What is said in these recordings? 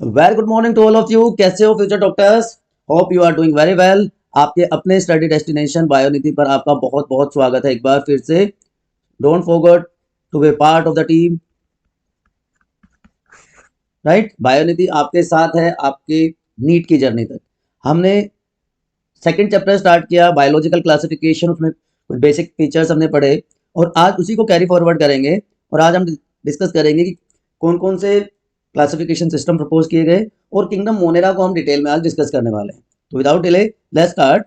Very good morning to all of you. कैसे हो future doctors? Hope you are doing very well. आपके अपने study destination बायोनिधि पर आपका बहुत बहुत स्वागत है एक बार फिर से। Don't forget to be part of the team. Right, Bionidhi आपके साथ है आपके नीट की जर्नी तक। हमने सेकंड चैप्टर स्टार्ट किया, बायोलॉजिकल क्लासिफिकेशन। उसमें कुछ बेसिक फीचर्स हमने पढ़े और आज उसी को कैरी फॉरवर्ड करेंगे। और आज हम डिस्कस करेंगे कि कौन कौन से क्लासिफिकेशन सिस्टम प्रपोज किए गए और किंगडम मोनेरा को हम डिटेल में आज डिस्कस करने वाले हैं। तो विदाउट डिले लेट्स स्टार्ट।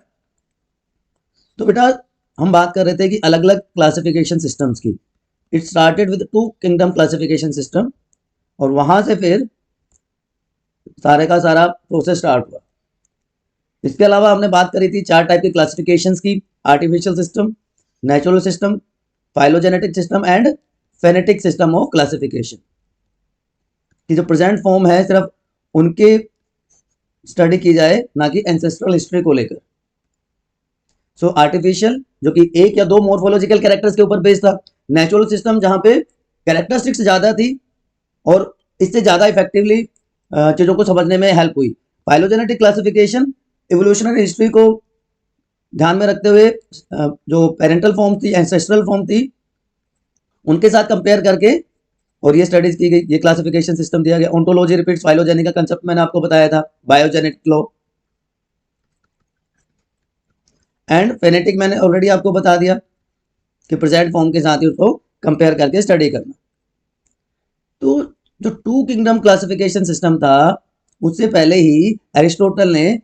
तो बेटा, हम बात कर रहे थे कि अलग अलग क्लासिफिकेशन सिस्टम्स की। It started with 2 kingdom classification system और वहां से फिर सारे का सारा प्रोसेस स्टार्ट हुआ। इसके अलावा हमने बात करी थी 4 टाइप की क्लासिफिकेशंस की: artificial system, natural system, phylogenetic system and phonetic system of classification. की जो प्रेजेंट फॉर्म है सिर्फ उनके स्टडी की जाए, ना कि एंसेस्ट्रल हिस्ट्री को लेकर। सो आर्टिफिशियल जो कि 1 या 2 मॉर्फोलॉजिकल कैरेक्टर्स के ऊपर बेस्ड था। नेचुरल सिस्टम जहां पे कैरेक्टरिस्टिक्स ज्यादा थी और इससे ज्यादा इफेक्टिवली चीजों को समझने में हेल्प हुई। फाइलोजेनेटिक क्लासिफिकेशन इवोल्यूशनरी हिस्ट्री को ध्यान में रखते हुए जो पेरेंटल फॉर्म थी, एंसेस्ट्रल फॉर्म थी, उनके साथ कंपेयर करके और ये स्टडीज की गई, ये क्लासिफिकेशन सिस्टम दिया गया। ओंटोलॉजी रिपीट्स फाइलोजेनिक का कंसेप्ट मैंने आपको बताया था, बायोजेनेटिक लॉ। एंड फेनेटिक मैंने ऑलरेडी आपको बता दिया कि प्रेजेंट फॉर्म के साथ ही उसको कंपेयर करके स्टडी करना। तो जो 2 किंगडम क्लासिफिकेशन सिस्टम था, उससे पहले ही एरिस्टोटल ने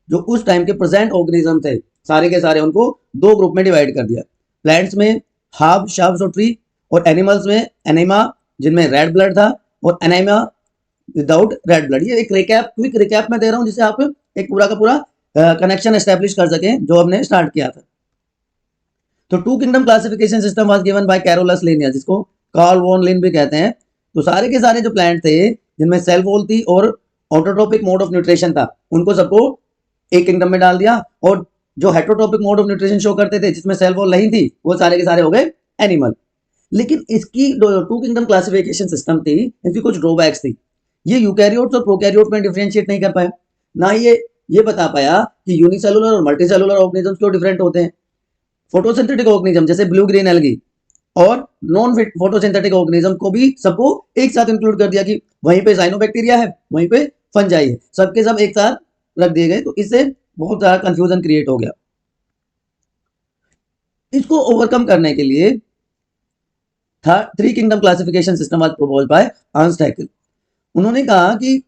जो उस टाइम के प्रेजेंट ऑर्गेनिज्म थे सारे के सारे, उनको 2 ग्रुप में डिवाइड कर दिया। प्लांट्स में हार्ब, शार्ब्स और ट्री, और एनिमल्स में एनिमा जिनमें रेड ब्लड था और एनाइमा विदाउट रेड ब्लड। ये एक रिकैप, क्विक रिकैप में दे रहा हूं जिससे आप एक पूरा का पूरा कनेक्शन एस्टेब्लिश कर सकें जो हमने स्टार्ट किया था। तो 2 kingdom classification system was given by Carolus linear, जिसको कार्ल वॉन लिन भी कहते हैं। तो सारे के सारे जो प्लांट थे जिनमें सेल वॉल थी और ऑटोट्रोपिक मोड ऑफ न्यूट्रिशन था, उनको सबको एक किंगडम में डाल दिया। और जो heterotrophic mode of nutrition show करते थे जिसमें सेल वॉल नहीं थी, वो सारे के सारे हो गए एनिमल। लेकिन इसकी 2 किंगडम क्लासिफिकेशन सिस्टम थी, इनकी कुछ ड्रॉबैक्स थी। ये यूकैरियोट्स और प्रोकैरियोट्स में डिफरेंशिएट नहीं कर पाया, ना ये बता पाया कि यूनिसेलुलर और मल्टीसेलुलर ऑर्गेनिजम्स क्यों डिफरेंट होते हैं। फोटोसिंथेटिक ऑर्गेनिज्म जैसे ब्लू ग्रीन एल्गी और नॉन फोटोसिंथेटिक ऑर्गेनिज्म को भी सबको एक साथ इंक्लूड कर दिया कि वहीं पे साइनोबैक्टीरिया है, वहीं पे फंजाई है, सबके सब एक साथ रख दिए गए। तो इससे बहुत सारा कंफ्यूजन क्रिएट हो गया। इसको ओवरकम करने के लिए 3 kingdom classification system was proposed by Ernst Hückel. उन्होंने कहा कि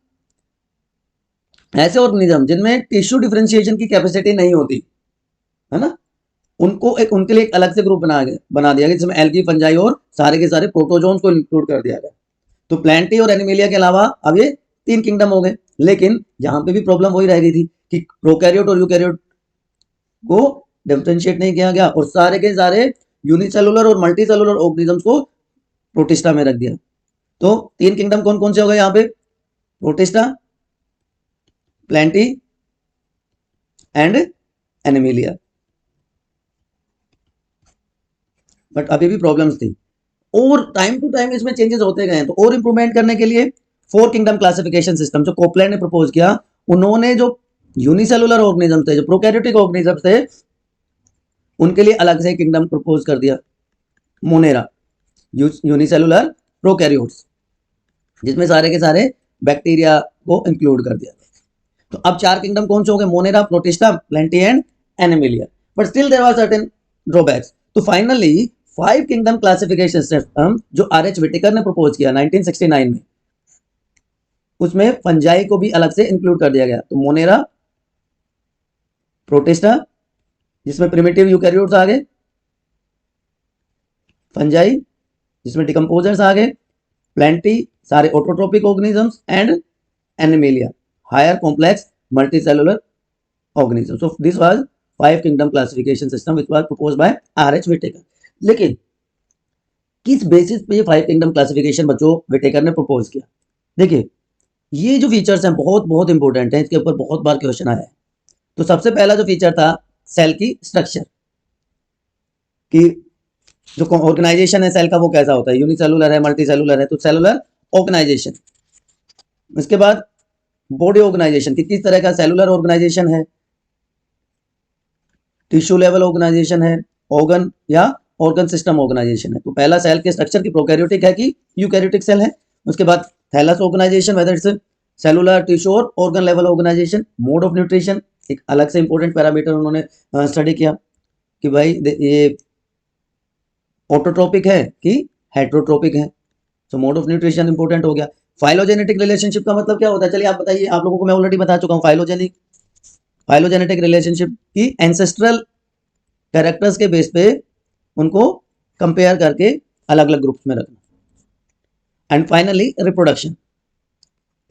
ऐसे ऑर्गेनिज्म जिनमें टिश्यू डिफरेंशिएशन की कैपेसिटी नहीं होती है ना, उनको उनके लिए एक अलग से ग्रुप बना दिया गया, जिसमें एल्गी, फंजाई और सारे के सारे प्रोटोजोन्स को इंक्लूड कर दिया गया। तो प्लांटी और एनिमेलिया के अलावा अब ये 3 किंगडम हो गए। लेकिन यहां पे भी प्रॉब्लम वही रह गई थी कि प्रोकैरियोट और यूकैरियोट को डिफरेंशिएट नहीं किया गया और सारे के सारे यूनिसेलुलर और मल्टीसेलुलर ऑर्गेनिजम्स को प्रोटिस्टा में रख दिया। तो 3 किंगडम कौन कौन से हो गए यहाँ पे? Protista, Plantae and Animalia. But अभी भी प्रॉब्लम्स थी और टाइम टू टाइम इसमें चेंजेस होते गए हैं। तो और इंप्रूवमेंट करने के लिए 4 किंगडम क्लासिफिकेशन सिस्टम जो कोपलैंड ने प्रपोज किया, उन्होंने जो यूनिसेलुलर ऑर्गेनिज्म थे, जो प्रोकैरियोटिक ऑर्गेनिज्म थे, उनके लिए अलग से किंगडम प्रपोज कर दिया, मोनेरा, यूनिसेलुलर प्रोकैरियोट्स, जिसमें सारे के सारे बैक्टीरिया को इंक्लूड कर दिया। तो अब 4 किंगडम कौन से हो गए? Monera, Protista, Plantae and Animalia. But still there are certain drawbacks. तो फाइनली 5 किंगडम क्लासिफिकेशन सिस्टम जो आर.एच. विटेकर ने प्रपोज किया 1969 में, उसमें फंजाई को भी अलग से इंक्लूड कर दिया गया। तो मोनेरा, प्रोटिस्टा जिसमें प्रिमिटिव यूकैरियोट्स आ गए, फंजाई जिसमें डिकम्पोजर्स आ गए, प्लांटी सारे autotrophic organisms and Animalia higher complex multicellular organisms. So this was 5 kingdom classification system which was proposed by R.H. Whittaker. लेकिन किस बेसिस पे ये 5 किंगडम क्लासिफिकेशन बच्चों विटेकर ने प्रपोज किया? देखिए, ये जो फीचर्स हैं बहुत बहुत इंपॉर्टेंट हैं, इसके ऊपर बहुत बार क्वेश्चन आया है। तो सबसे पहला जो फीचर था सेल की स्ट्रक्चर, कि जो ऑर्गेनाइजेशन है सेल का वो कैसा होता है, यूनिसेलुलर है, मल्टीसेलुलर है, तो सेलुलर ऑर्गेनाइजेशन। इसके बाद बॉडी ऑर्गेनाइजेशन कि किस तरह का सेलुलर ऑर्गेनाइजेशन है, टिश्यू लेवल ऑर्गेनाइजेशन है, ऑर्गन या ऑर्गन सिस्टम ऑर्गेनाइजेशन है। तो पहला सेल के स्ट्रक्चर की प्रोकैरियोटिक है कि यूकैरियोटिक सेल है। उसके बाद thallus organisation, whether it's cellular, tissue और organ level organisation. Mode of nutrition एक अलग से इंपॉर्टेंट पैरामीटर उन्होंने स्टडी किया कि भाई ये ऑटोट्रोपिक है कि हेट्रोट्रोपिक है। तो मोड ऑफ न्यूट्रिशन इंपॉर्टेंट हो गया। फाइलोजेनेटिक रिलेशनशिप का मतलब क्या होता है, चलिए आप बताइए, आप लोगों को मैं ऑलरेडी बता चुका हूँ। फाइलोजेनेटिक रिलेशनशिप की एंसेस्ट्रल कैरेक्टर्स के बेस पे उनको कंपेयर करके अलग अलग ग्रुप्स में रखना। एंड फाइनली रिप्रोडक्शन,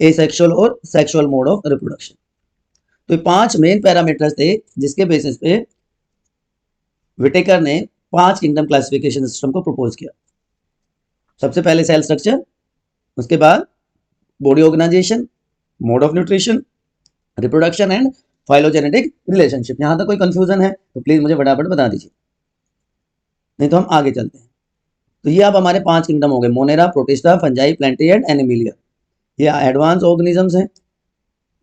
एसेक्सुअल और सेक्सुअल मोड ऑफ रिप्रोडक्शन। तो ये 5 मेन पैरामीटर्स थे जिसके बेसिस पे विटेकर ने 5 किंगडम क्लासिफिकेशन सिस्टम को प्रपोज किया। सबसे पहले सेल स्ट्रक्चर, उसके बाद body organisation, mode of nutrition, reproduction and phylogenetic relationship. यहां तक कोई कंफ्यूजन है तो प्लीज मुझे फटाफट बता दीजिए, नहीं तो हम आगे चलते हैं। तो ये अब हमारे 5 किंगडम हो गए, Monera, protista, fungi, plenty and Animalia. ये एडवांस ऑर्गेनिजम्स हैं,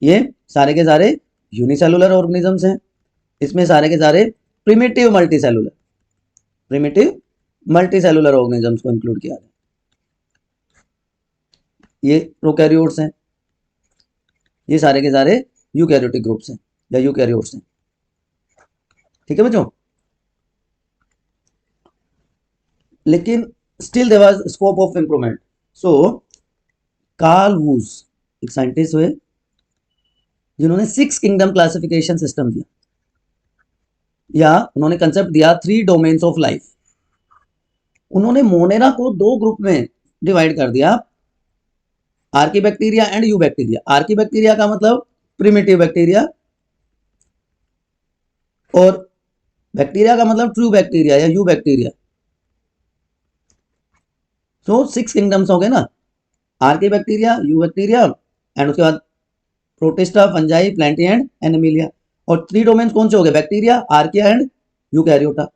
ये सारे के सारे यूनिसेलुलर ऑर्गेनिजम्स हैं। इसमें सारे के सारे प्रिमिटिव मल्टीसेलुलर ऑर्गेनिजम्स को इंक्लूड किया है। ये प्रोकैरियोट्स हैं, ये सारे के सारे यूकैरियोटिक ग्रुप्स हैं या यूकैरियोट्स हैं। ठीक है बच्चों, लेकिन still there was scope of improvement. So Carl Woese एक साइंटिस्ट हुए जिन्होंने 6 किंगडम क्लासिफिकेशन सिस्टम दिया, या उन्होंने कंसेप्ट दिया 3 डोमेन्स ऑफ लाइफ। उन्होंने मोनेरा को 2 ग्रुप में डिवाइड कर दिया, archaebacteria and you bacteria. Archaebacteria का मतलब प्रिमिटिव बैक्टीरिया, और बैक्टीरिया का मतलब ट्रू बैक्टीरिया या यू बैक्टीरिया। सो 6 किंगडम्स हो गए ना, आर्कीबैक्टीरिया, यू बैक्टीरिया एंड उसके बाद protista, fungi, plenty and Animalia. और 3 डोमेन्स कौन से हो गए, बैक्टीरिया, आर्किया एंड यूकैरियोटा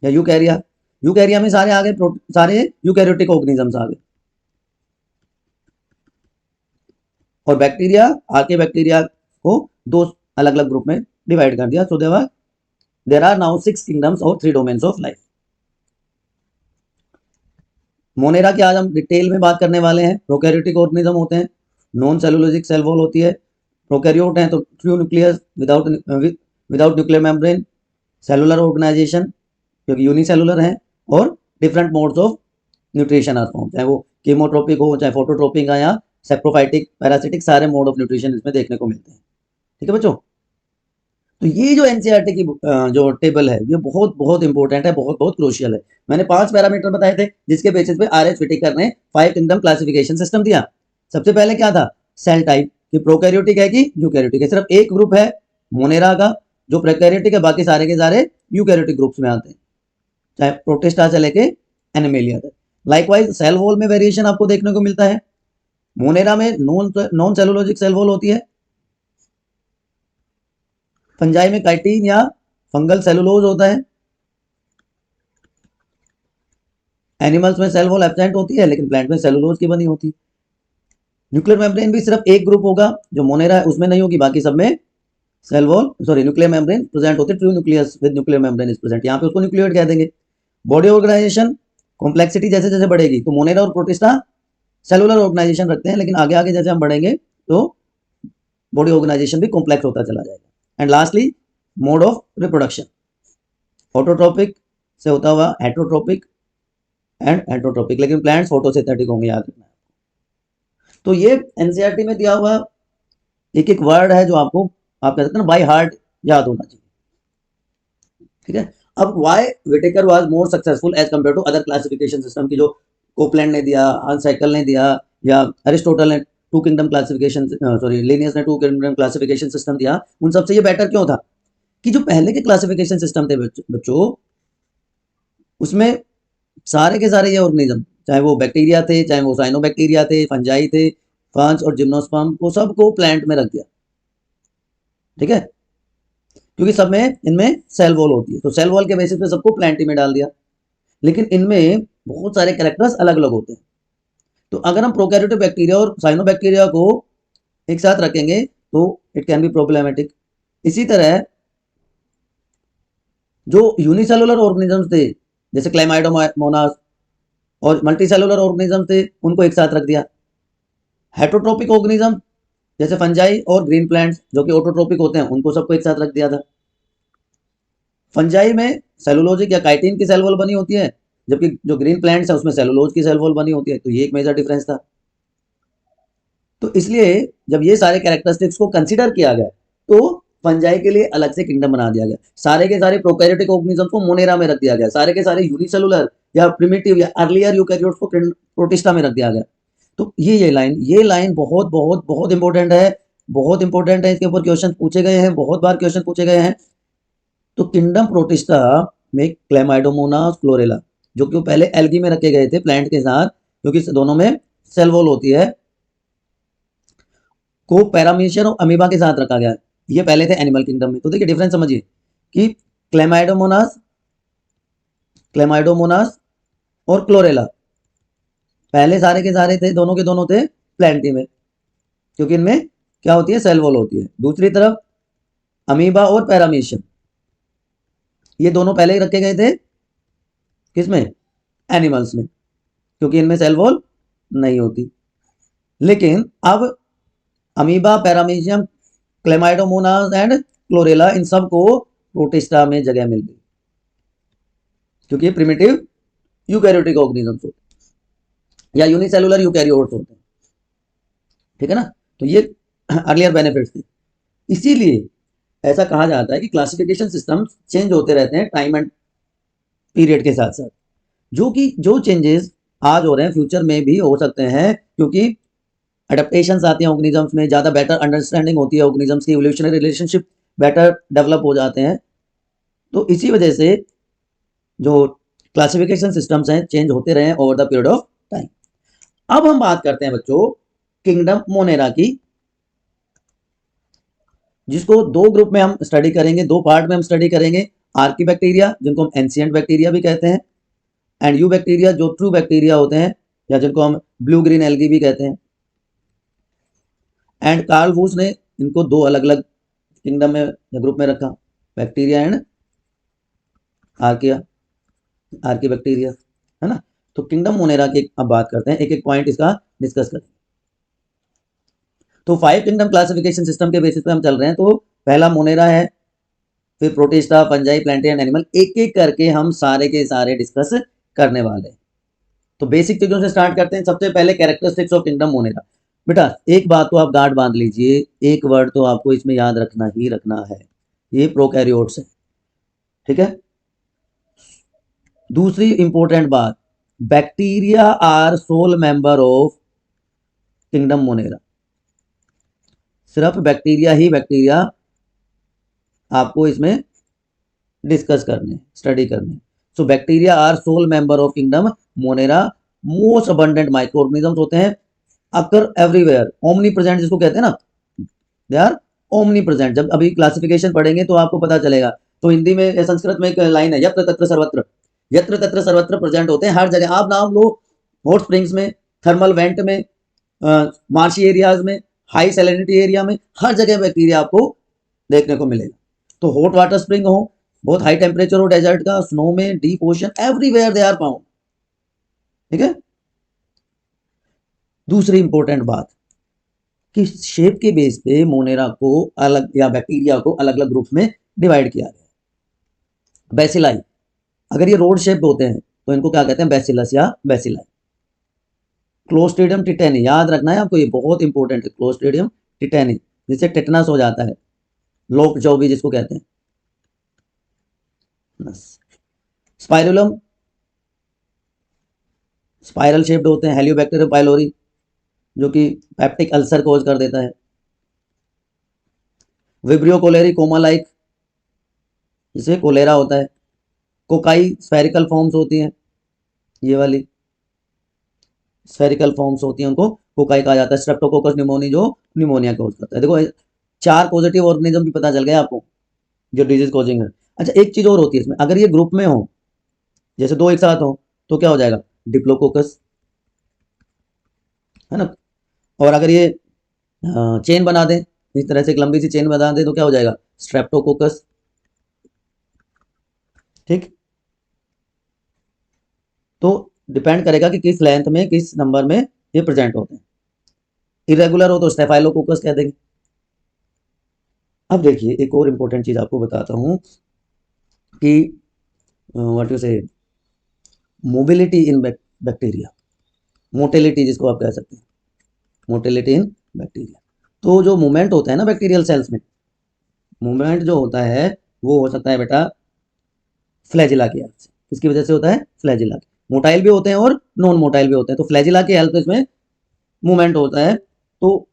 या यूकैरिया। यूकैरिया में सारे आ गए, सारे यूकैरियोटिक ऑर्गेनिजम्स आ गए। और बैक्टीरिया, आर्कीबैक्टीरिया को 2 अलग अलग ग्रुप में डिवाइड कर दिया। So there are now 6 kingdoms और 3 डोमेन्स ऑफ लाइफ। मोनेरा की आज हम डिटेल में बात करने वाले हैं। प्रोकैरियोटिक ऑर्गेनिज्म होते हैं, नॉन सेलुलोजिक सेल वॉल होती है। प्रोकैरियोट हैं तो true nucleus without nuclear membrane, cellular organisation क्योंकि यूनिसेलुलर हैं, और different modes of nutrition are found, चाहे वो कीमोट्रोपिक हो, चाहे फोटोट्रोपिक हो या सेप्रोफाइटिक, पैरासिटिक, सारे मोड ऑफ न्यूट्रिशन इसमें देखने को मिलते हैं। ठीक है बच्चों, तो ये जो एनसीईआरटी की जो टेबल है ये बहुत बहुत इंपॉर्टेंट है, बहुत बहुत क्रूशियल है। मैंने 5 पैरामीटर बताए थे जिसके बेसिस पे आर.एच. व्हिटेकर ने 5 किंगडम क्लासिफिकेशन सिस्टम दिया। सबसे पहले क्या था, सेल टाइप कि प्रोकैरियोटिक है कि यूकैरियोटिक है। सिर्फ एक ग्रुप है मोनेरा का जो प्रोकैरियोटिक है, बाकी सारे के सारे यूकैरियोटिक ग्रुप्स में आते हैं, चाहे प्रोटिस्टा से लेके एनिमिलिया तक। लाइकवाइज सेल वॉल में वेरिएशन आपको देखने को मिलता है। मोनेरा में नॉन सेलुलोजिक सेल वॉल होती है, फंजाई में काइटिन या फंगल सेलुलोज होता है, एनिमल्स में सेल वॉल एब्सेंट होती है लेकिन प्लांट में सेलुलोज की बनी होती है। न्यूक्लियर मेम्ब्रेन भी सिर्फ एक ग्रुप होगा जो मोनेरा है उसमें नहीं होगी, बाकी सब में cell wall nuclear membrane present होती है। True nucleus with nuclear membrane is present, यहाँ पे उसको न्यूक्लियोइड कह देंगे। बॉडी ऑर्गेनाइजेशन कॉम्प्लेक्सिटी जैसे जैसे बढ़ेगी तो मोनेरा और प्रोटिस्टा सेलुलर ऑर्गेनाइजेशन रखते हैं, लेकिन आगे आगे जैसे हम बढ़ेंगे तो बॉडी ऑर्गेनाइजेशन भी कॉम्प्लेक्स होता चला जाएगा। And lastly mode of reproduction, autotrophic से होता हुआ हेट्रोट्रोपिक एंड हेट्रोट्रोपिक, लेकिन प्लांट्स फोटोसिंथेटिक होंगे, याद रखना है। तो ये एनसीईआरटी में दिया हुआ एक एक वर्ड है जो आपको आप कह सकते हैं बाय हार्ट याद होना चाहिए। ठीक है, अब why Whittaker was more successful as compared to other classification system की जो कोपलैंड ने दिया, हाइसेकल ने दिया या अरिस्टोटल ने 2 किंगडम क्लासिफिकेशन, लिनियस ने 2 किंगडम क्लासिफिकेशन सिस्टम दिया, उन सबसे ये बेटर क्यों था कि जो पहले के क्लासिफिकेशन सिस्टम थे बच्चों, उसमें सारे के सारे ये ऑर्गेनिज्म, चाहे वो बैक्टीरिया थे, चाहे वो साइनोबैक्टीरिया थे, फंजाई थे, फंज और जिम्नोस्पर्म, वो सबको प्लांट में रख दिया। ठीक है, क्योंकि सब में इनमें सेल वॉल होती है, तो सेल वॉल के बेसिस पे सबको प्लांट में डाल दिया। लेकिन इनमें बहुत सारे कैरेक्टर्स अलग अलग होते हैं। तो अगर हम प्रोकैरियोटिक बैक्टीरिया और साइनोबैक्टीरिया को एक साथ रखेंगे तो इट कैन बी प्रॉब्लमेटिक। इसी तरह जो यूनिसेलुलर ऑर्गेनिजम्स थे जैसे क्लेमाइडोमोनास और मल्टीसेलुलर ऑर्गेनिज्म थे, उनको एक साथ रख दिया। हेटरोट्रोपिक ऑर्गेनिज्म जैसे फंजाई और ग्रीन प्लांट्स जो कि ऑटोट्रोपिक होते हैं, उनको सबको एक साथ रख दिया था। फंजाई में सेलुलोजिक या काइटिन की सेल वॉल बनी होती है, जबकि जो ग्रीन प्लांट्स है उसमें सेलुलोज की सेल वॉल बनी होती है। तो ये एक मेजर डिफरेंस था। तो इसलिए जब ये सारे कैरेक्टरिस्टिक्स को कंसिडर किया गया तो फंजाई के लिए अलग से किंगडम बना दिया गया। सारे के सारे प्रोकैरियोटिक ऑर्गेनिज्म को मोनेरा में रख दिया गया, सारे के सारे यूनिसेलुलर या प्रिमिटिव या अर्लियर यूकैरियोट्स को प्रोटिस्टा में रख दिया गया। तो ये लाइन बहुत बहुत बहुत इंपॉर्टेंट है, बहुत इंपॉर्टेंट है। इसके ऊपर क्वेश्चन पूछे गए हैं, बहुत बार क्वेश्चन पूछे गए हैं। तो किंगडम प्रोटिस्टा में क्लेमाइडोमोनास क्लोरेला जो कि पहले एल्गी में रखे गए थे प्लांट के साथ, क्योंकि दोनों में सेल वॉल होती है, को पैरामीशियन और अमीबा के साथ रखा गया। ये पहले थे एनिमल किंगडम में। तो देखिए डिफरेंस समझिए कि क्लेमाइडोमोनास और क्लोरेला पहले सारे के सारे थे, दोनों के दोनों थे प्लांटी में, क्योंकि इनमें क्या होती है, सेल वॉल होती है। दूसरी तरफ अमीबा और पैरामीशियन, ये दोनों पहले ही रखे गए थे किसमें, एनिमल्स में, क्योंकि इनमें सेल वॉल नहीं होती। लेकिन अब amoeba, paramecium, chlamydomonas and chlorella, इन सब को प्रोटिस्टा में जगह मिल गई, क्योंकि ये प्रिमिटिव यूकैरियोटिक ऑर्गेनिजम्स होते हैं या यूनिसेलुलर यूकैरियोट्स होते हैं। ठीक है ना। तो ये अर्लियर बेनिफिट्स थे। इसीलिए ऐसा कहा जाता है कि क्लासिफिकेशन सिस्टम चेंज होते रहते हैं टाइम एंड पीरियड के साथ साथ, जो चेंजेस आज हो रहे हैं फ्यूचर में भी हो सकते हैं, क्योंकि अडेप्टेशंस आती हैं ऑर्गेनिजम्स में, ज़्यादा बेटर अंडरस्टैंडिंग होती है ऑर्गेनिजम्स की, इवोल्यूशनरी रिलेशनशिप बेटर डेवलप हो जाते हैं। तो इसी वजह से जो क्लासिफिकेशन सिस्टम्स हैं चेंज होते रहे over the period of time. अब हम बात करते हैं बच्चों किंगडम मोनेरा की, जिसको दो ग्रुप में हम स्टडी करेंगे, दो पार्ट में हम स्टडी करेंगे। आर्की बैक्टीरिया जिनको हम एंशिएंट बैक्टीरिया भी कहते हैं, एंड यू बैक्टीरिया जो ट्रू बैक्टीरिया होते हैं, या जिनको हम ब्लू ग्रीन एल्गी भी कहते हैं। एंड कार्ल वूस ने इनको दो अलग अलग किंगडम में या ग्रुप में रखा, बैक्टीरिया एंड आर्की बैक्टीरिया, है ना। तो किंगडम मोनेरा की अब बात करते हैं, एक एक पॉइंट इसका डिस्कस करें। तो 5 किंगडम क्लासिफिकेशन सिस्टम के बेसिस पे हम चल रहे हैं। तो पहला मोनेरा है, फिर protista, fungi, plant and animal, एक एक करके हम सारे के सारे डिस्कस करने वाले हैं। तो बेसिक चीजों से स्टार्ट करते हैं। सबसे पहले कैरेक्टरिस्टिक्स ऑफ किंगडम मोनेरा। बेटा एक बात तो आप गार्ड बांध लीजिए, एक वर्ड तो आपको इसमें याद रखना ही रखना है, ये प्रोकैरियोट्स है। ठीक है। दूसरी इंपॉर्टेंट बात, bacteria are sole member of kingdom Monera. सिर्फ बैक्टीरिया ही बैक्टीरिया आपको इसमें डिस्कस करने, स्टडी करने। So bacteria are sole member of kingdom Monera. Most abundant micro organisms होते हैं, अकर एवरीवेयर, ओमनी प्रेजेंट जिसको कहते हैं ना, दे आर ओमनी प्रेजेंट। जब अभी क्लासिफिकेशन पढ़ेंगे तो आपको पता चलेगा। तो हिंदी में, संस्कृत में एक लाइन है, यत्र तत्र सर्वत्र, यत्र तत्र सर्वत्र प्रेजेंट होते हैं हर जगह। आप नाम लो, हॉट स्प्रिंग्स में, थर्मल वेंट में, मार्शी एरियाज में, हाई सैलिनिटी एरिया में, हर जगह बैक्टीरिया आपको देखने को मिलेगा। तो हॉट वाटर स्प्रिंग हो, बहुत हाई टेम्परेचर हो डेजर्ट का, स्नो में, deep ocean, everywhere they are found. ठीक है। दूसरी इंपॉर्टेंट बात कि शेप के बेस पे मोनेरा को अलग, या बैक्टीरिया को अलग अलग ग्रुप में डिवाइड किया गया। बेसिलाई, अगर ये रोड शेप होते हैं तो इनको क्या कहते हैं, बेसिलस या बेसिलाई। क्लोस्ट्रीडियम टिटेनी, याद रखना है आपको, ये बहुत इंपॉर्टेंट है, क्लोस्ट्रीडियम टिटेनी, जिससे टेटनस हो जाता है, लोक जो भी जिसको कहते हैं। स्पाइरुलम, स्पाइरल शेप्ड होते हैं। हेलियोबैक्टीरियम पाइलोरी जो कि पेप्टिक अल्सर कोज कर देता है। विब्रियो कोलेरी कोमा लाइक, जिसे कोलेरा होता है। कोकाई स्फेरिकल फॉर्म्स होती हैं, ये वाली स्फेरिकल फॉर्म्स होती हैं, उनको कोकाई कहा जाता है। स्ट्रेप्टोकोकस न्यूमोनी जो निमोनिया कोज करता है। देखो 4 पॉजिटिव ऑर्गेनिज्म भी पता चल गया आपको जो डिजीज कोजिंग है। अच्छा एक चीज और होती है इसमें, अगर ये ग्रुप में हो, जैसे 2 एक साथ हो, तो क्या हो जाएगा, डिप्लोकोकस, है ना। और अगर ये चेन बना दें, इस तरह से एक लंबी सी चेन बना दें तो क्या हो जाएगा, स्ट्रेप्टोकोकस। ठीक, तो डिपेंड करेगा कि किस लेंथ में किस नंबर में ये प्रेजेंट होते हैं। इरेगुलर हो तो स्टेफाइलोकोकस कह देंगे। अब देखिए एक और इम्पोर्टेंट चीज आपको बताता हूं कि व्हाट यू से मोबिलिटी इन बैक्टीरिया, मोटिलिटी जिसको आप कह सकते हैं, मोटिलिटी इन बैक्टीरिया। तो जो मूवमेंट होता है ना बैक्टीरियल सेल्स में, मूवमेंट जो होता है वो हो सकता है बेटा फ्लैजिला की हेल्प से। किसकी वजह से होता है, फ्लैजिला की। मोटाइल भी होते हैं और नॉन मोटाइल भी होते हैं, तो फ्लैजिला की हेल्प से इसमें मूवमेंट होता है। तो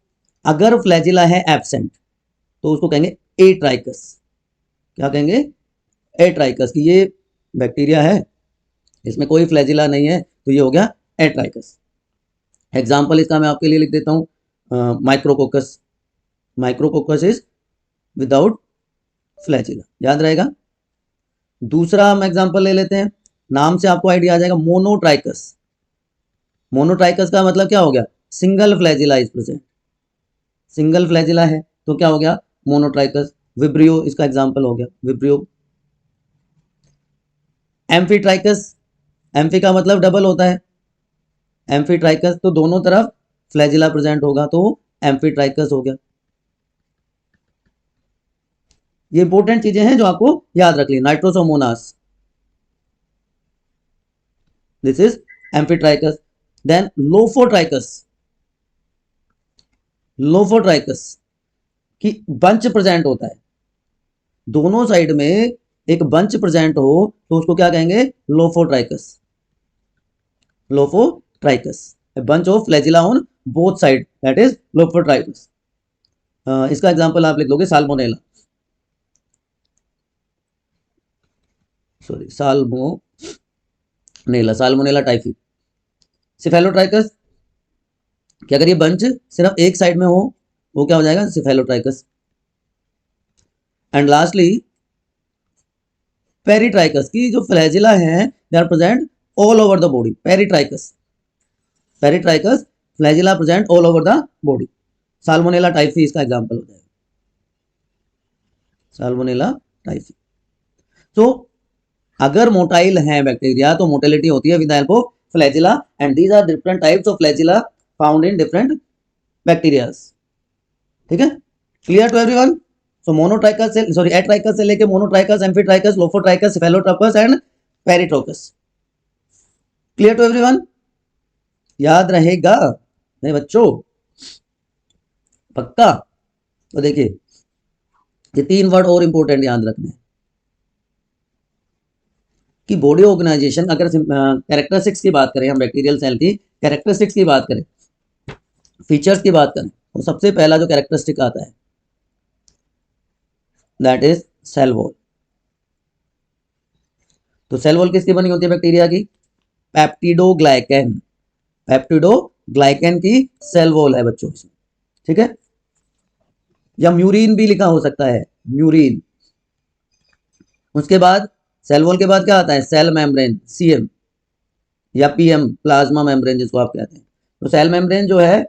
अगर फ्लैजिला है एब्सेंट तो उसको कहेंगे एट्राइकस। क्या कहेंगे, एट्राइकस, कि ये बैक्टीरिया है इसमें कोई फ्लैजिला नहीं है तो ये हो गया एट्राइकस। एग्जाम्पल इसका मैं आपके लिए लिख देता हूँ, micrococcus. Micrococcus is without flagella, याद रहेगा। दूसरा हम एग्जाम्पल ले लेते हैं, नाम से आपको आइडिया आ जाएगा, मोनोट्राइकस। मोनोट्राइकस का मतलब क्या हो गया, single flagella is present, single flagella है तो क्या हो गया, मोनोट्राइकस। विब्रियो इसका एग्जाम्पल हो गया, विब्रियो। एम्फीट्राइकस, एम्फी का मतलब डबल होता है, एम्फीट्राइकस तो दोनों तरफ फ्लैजिला प्रेजेंट होगा तो एम्फीट्राइकस हो गया। ये इंपॉर्टेंट चीजें हैं जो आपको याद रख ली। Nitrosomonas, this is amphitrichous. Then lophotrichous, lophotrichous की बंच प्रेजेंट होता है, दोनों साइड में एक बंच प्रेजेंट हो तो उसको क्या कहेंगे, lophotrichous. Lophotrichous, bunch of flagella on both side, that is lophotrichous. इसका एग्जांपल आप लिख लोगे, salmonella, sorry salmonella, salmonella typhi. Cephalotrichous, कि अगर ये बंच सिर्फ एक साइड में हो वो क्या हो जाएगा, सिफेलोट्राइकस। एंड लास्टली पेरिट्राइकस, की जो फ्लैजिला है they are present all over the body, peritrichous. Peritrichous flagella present all over the body. Salmonella typhi इसका एग्जांपल हो जाएगा, साल्मोनेला टाइफी। तो अगर मोटाइल है बैक्टीरिया तो मोटिलिटी होती है with the help of flagella, and these are different types of flagella found in different bacterias. ठीक है, clear to everyone. So monotrichous से, सॉरी एट्राइकस से लेके monotrichous, amphitrichous, lophotrichous, cephalotrichous and peritrichous. Clear to everyone, याद रहेगा मेरे बच्चों, पक्का। तो देखिए ये तीन वर्ड और इंपॉर्टेंट याद रखने हैं कि बॉडी ऑर्गेनाइजेशन, अगर कैरेक्टरिस्टिक्स की बात करें, हम बैक्टीरियल सेल की कैरेक्टरिस्टिक्स की बात करें, फीचर्स की बात करें, तो सबसे पहला जो कैरेक्टरिस्टिक आता है दैट इज सेल वॉल। तो सेल वॉल किसकी बनी होती है बैक्टीरिया की, पेप्टिडोग्लाइकन, पेप्टिडोग्लाइकन की सेल वॉल है बच्चों इसमें। ठीक है, या म्यूरिन भी लिखा हो सकता है, म्यूरिन। उसके बाद सेल वॉल के बाद क्या आता है, सेल मेम्ब्रेन, सीएम या पीएम, प्लाज्मा मेम्ब्रेन जिसको आप कहते हैं। तो सेल मेम्ब्रेन जो है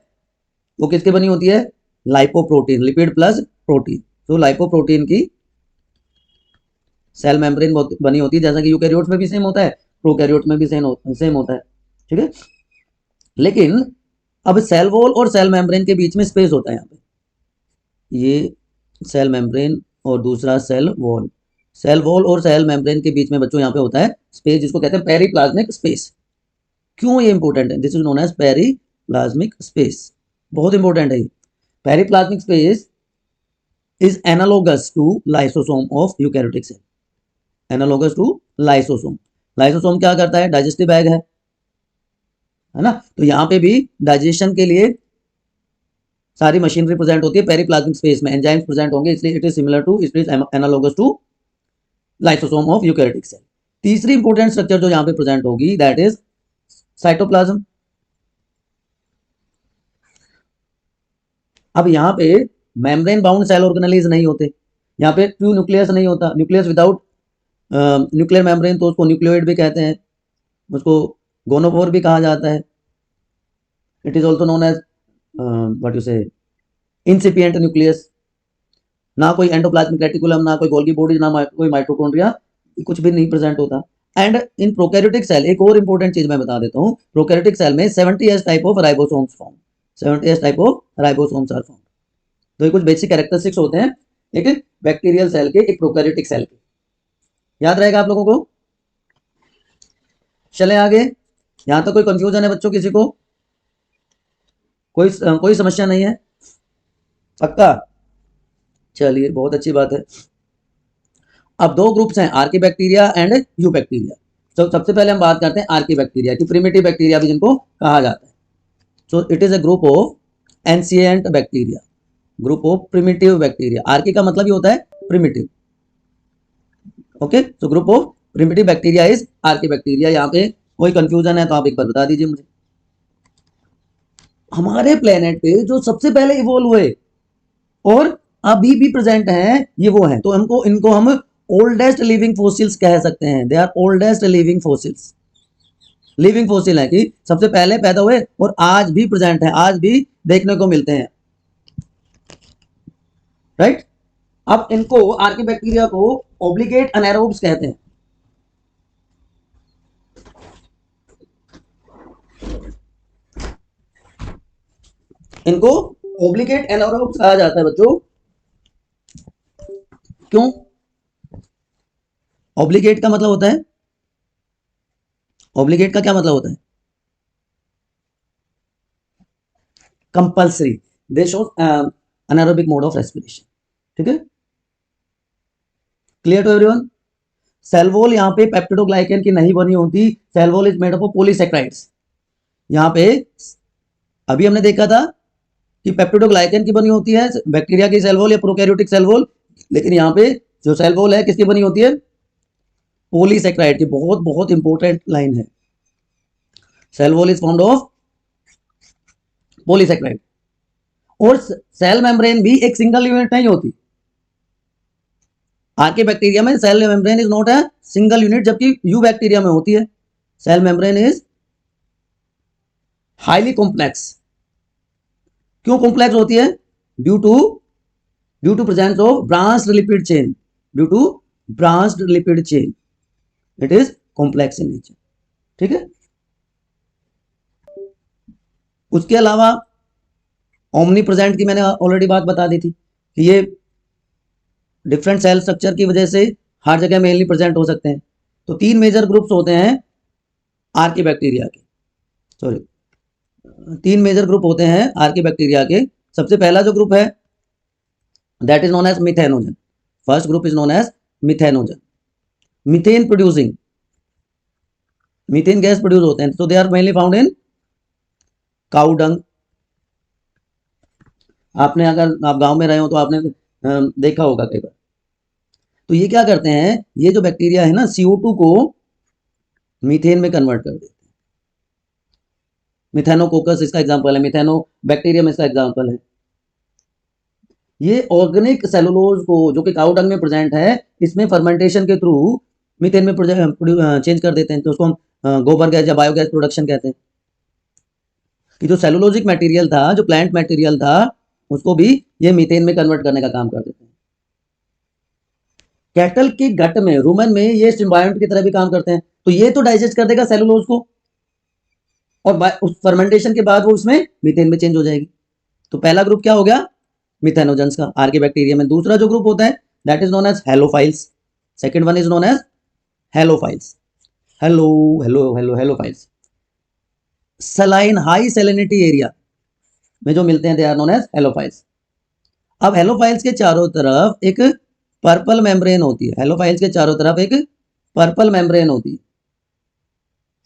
वो किसकी बनी होती है, लाइपोप्रोटीन, लिपिड प्लस प्रोटीन। तो लाइपोप्रोटीन की सेल मेम्ब्रेन बनी होती है, जैसा कि यूकैरियोट्स में भी सेम होता है, प्रोकैरियोट्स में भी सेम होता है। ठीक है, लेकिन अब सेल वॉल और सेल मेम्ब्रेन के बीच में स्पेस होता है, यहाँ पे ये सेल मेम्ब्रेन और दूसरा सेल वॉल, सेल वॉल और सेल मेम्ब्रेन के बीच में बच्चों यहाँ पे होता है स्पेस, जिसको कहते हैं पेरीप्लाज्मिक स्पेस। क्यों ये इंपॉर्टेंट है, this is known as periplasmic space, बहुत इंपॉर्टेंट है। Periplasmic space is analogous to lysosome of eukaryotic cell, analogous to lysosome. Lysosome क्या करता है, डाइजेस्टिव बैग है ना, तो यहाँ पे भी डाइजेशन के लिए सारी मशीनरी प्रेजेंट होती है पेरीप्लाज्मिक स्पेस में, एंजाइम्स प्रेजेंट होंगे, इसलिए it is similar to, it is analogous to lysosome of eukaryotic cell. तीसरी इंपॉर्टेंट स्ट्रक्चर जो यहाँ पे प्रेजेंट होगी दैट इज साइटोप्लाज्म। अब यहाँ पे मेम्ब्रेन बाउंड सेल ऑर्गेनेलीज नहीं होते, यहाँ पे ट्रू न्यूक्लियस नहीं होता, न्यूक्लियस विदाउट न्यूक्लियर मेम्ब्रेन, तो उसको न्यूक्लियोइड भी कहते हैं, उसको गोनोपोर भी कहा जाता है। It is also known as what you say incipient nucleus, ना कोई एंडोप्लाज्मिक रेटिकुलम, ना कोई गोल्गी बॉडी, ना कोई माइटोकॉन्ड्रिया, कुछ भी नहीं प्रेजेंट होता। एंड इन प्रोकैरियोटिक सेल एक और इंपॉर्टेंट चीज मैं बता देता हूँ, प्रोकैरियोटिक सेल में 70s type of ribosomes form, 70s type of ribosomes are form. तो ये कुछ बेसिक कैरेक्टरिस्टिक्स होते हैं एक बैक्टीरियल सेल के, एक प्रोकैरियोटिक सेल के, याद रहेगा आप लोगों को। चले आगे, यहां तक कोई कंफ्यूजन है बच्चों किसी को? कोई समस्या नहीं है? पक्का? चलिए बहुत अच्छी बात है। अब दो ग्रुप्स हैं, Archie bacteria and you bacteria. तो सबसे पहले हम बात करते हैं आर्की बैक्टीरिया की, प्रिमिटिव बैक्टीरिया भी जिनको कहा जाता है। So it is a group of ancient bacteria, group of primitive bacteria. Archie का मतलब ही होता है primitive. Okay, so group of primitive bacteria is Archie bacteria. यहाँ पे कोई कंफ्यूजन है तो आप एक बार बता दीजिए मुझे। हमारे प्लेनेट पे जो सबसे पहले इवोल्व हुए और अभी भी प्रेजेंट हैं ये वो हैं, तो हमको इनको हम ओल्डेस्ट लिविंग फोसिल्स कह सकते हैं। They are oldest living fossils. Living fossil है कि सबसे पहले पैदा हुए और आज भी प्रेजेंट है, आज भी देखने को मिलते हैं, राइट। अब इनको आर्की बैक्टीरिया को ऑब्लिगेट अनाएरोब्स कहते हैं। इनको ऑब्लिगेट एनारोब्स कहा जाता है बच्चों। क्यों? ऑब्लिगेट का मतलब होता है, ऑब्लिगेट का क्या मतलब होता है? Compulsory, they show anaerobic mode of respiration. ठीक है, clear to everyone? Cell wall यहाँ पे पेप्टिडोग्लाइकन की नहीं बनी होती, cell wall is made up of polysaccharides. यहाँ पे अभी हमने देखा था कि पेप्टिडोग्लाइकन की बनी होती है बैक्टीरिया की सेल वॉल या प्रोकैरियोटिक सेल वॉल, लेकिन यहाँ पे जो सेल वॉल है किसकी बनी होती है? पॉलीसेक्राइड की। बहुत बहुत इंपॉर्टेंट लाइन है, cell wall is formed of polysaccharide. और सेल मेम्ब्रेन भी एक सिंगल यूनिट नहीं होती। आर्की बैक्टीरिया में cell membrane is not a single unit, जबकि यू बैक्टीरिया में होती है। Cell membrane is highly complex. क्यों कॉम्प्लेक्स होती है? Due to presence of branched lipid chain, due to branched lipid chain it is complex in nature. ठीक है, उसके अलावा ओमनी प्रेजेंट की मैंने ऑलरेडी बात बता दी थी कि ये डिफरेंट सेल स्ट्रक्चर की वजह से हर जगह मेनली प्रेजेंट हो सकते हैं। तो तीन मेजर ग्रुप्स होते हैं आर्की बैक्टीरिया के, सॉरी तीन मेजर ग्रुप होते हैं आर्की बैक्टीरिया के। सबसे पहला जो ग्रुप है that is known as methanogen. First group is known as methanogen. Methane producing, methane gas produce होते हैं, तो they are mainly found in cow dung. आपने अगर आप गांव में रहे हो तो आपने देखा होगा कई बार। तो ये क्या करते हैं, ये जो बैक्टीरिया है ना CO2 को मीथेन में कन्वर्ट कर देते हैं। मिथेनोकोकस इसका एग्जांपल है, मिथेनो बैक्टीरियम इसका एग्जांपल है। ये ऑर्गेनिक सेलुलोज को जो कि काउ डंग में प्रेजेंट है, इसमें फर्मेंटेशन के थ्रू मीथेन में चेंज कर देते हैं। तो उसको हम गोबर गैस या बायोगैस प्रोडक्शन कहते हैं। कि जो सेलुलोजिक मटेरियल था, जो प्लांट मटेरियल था, उसको भी ये मीथेन में कन्वर्ट करने का काम कर देते हैं। कैटल के गट में, रूमन में ये सिम्बायोंट की तरह भी काम करते हैं। तो ये तो डाइजेस्ट कर देगा सेलुलोज को और उस फर्मेंटेशन के बाद वो उसमें मीथेन में चेंज हो जाएगी। तो पहला ग्रुप क्या हो गया? मिथेनोजेंस का आर्की बैक्टीरिया में। दूसरा जो ग्रुप होता है that is known as halophiles. Second one is known as halophiles. Halophiles saline high salinity area में जो मिलते हैं they are known as halophiles. अब हेलोफाइल्स के चारों तरफ एक पर्पल मेम्ब्रेन होती है। हेलोफाइल्स के चारों तरफ एक पर्पल मेम्ब्रेन होती है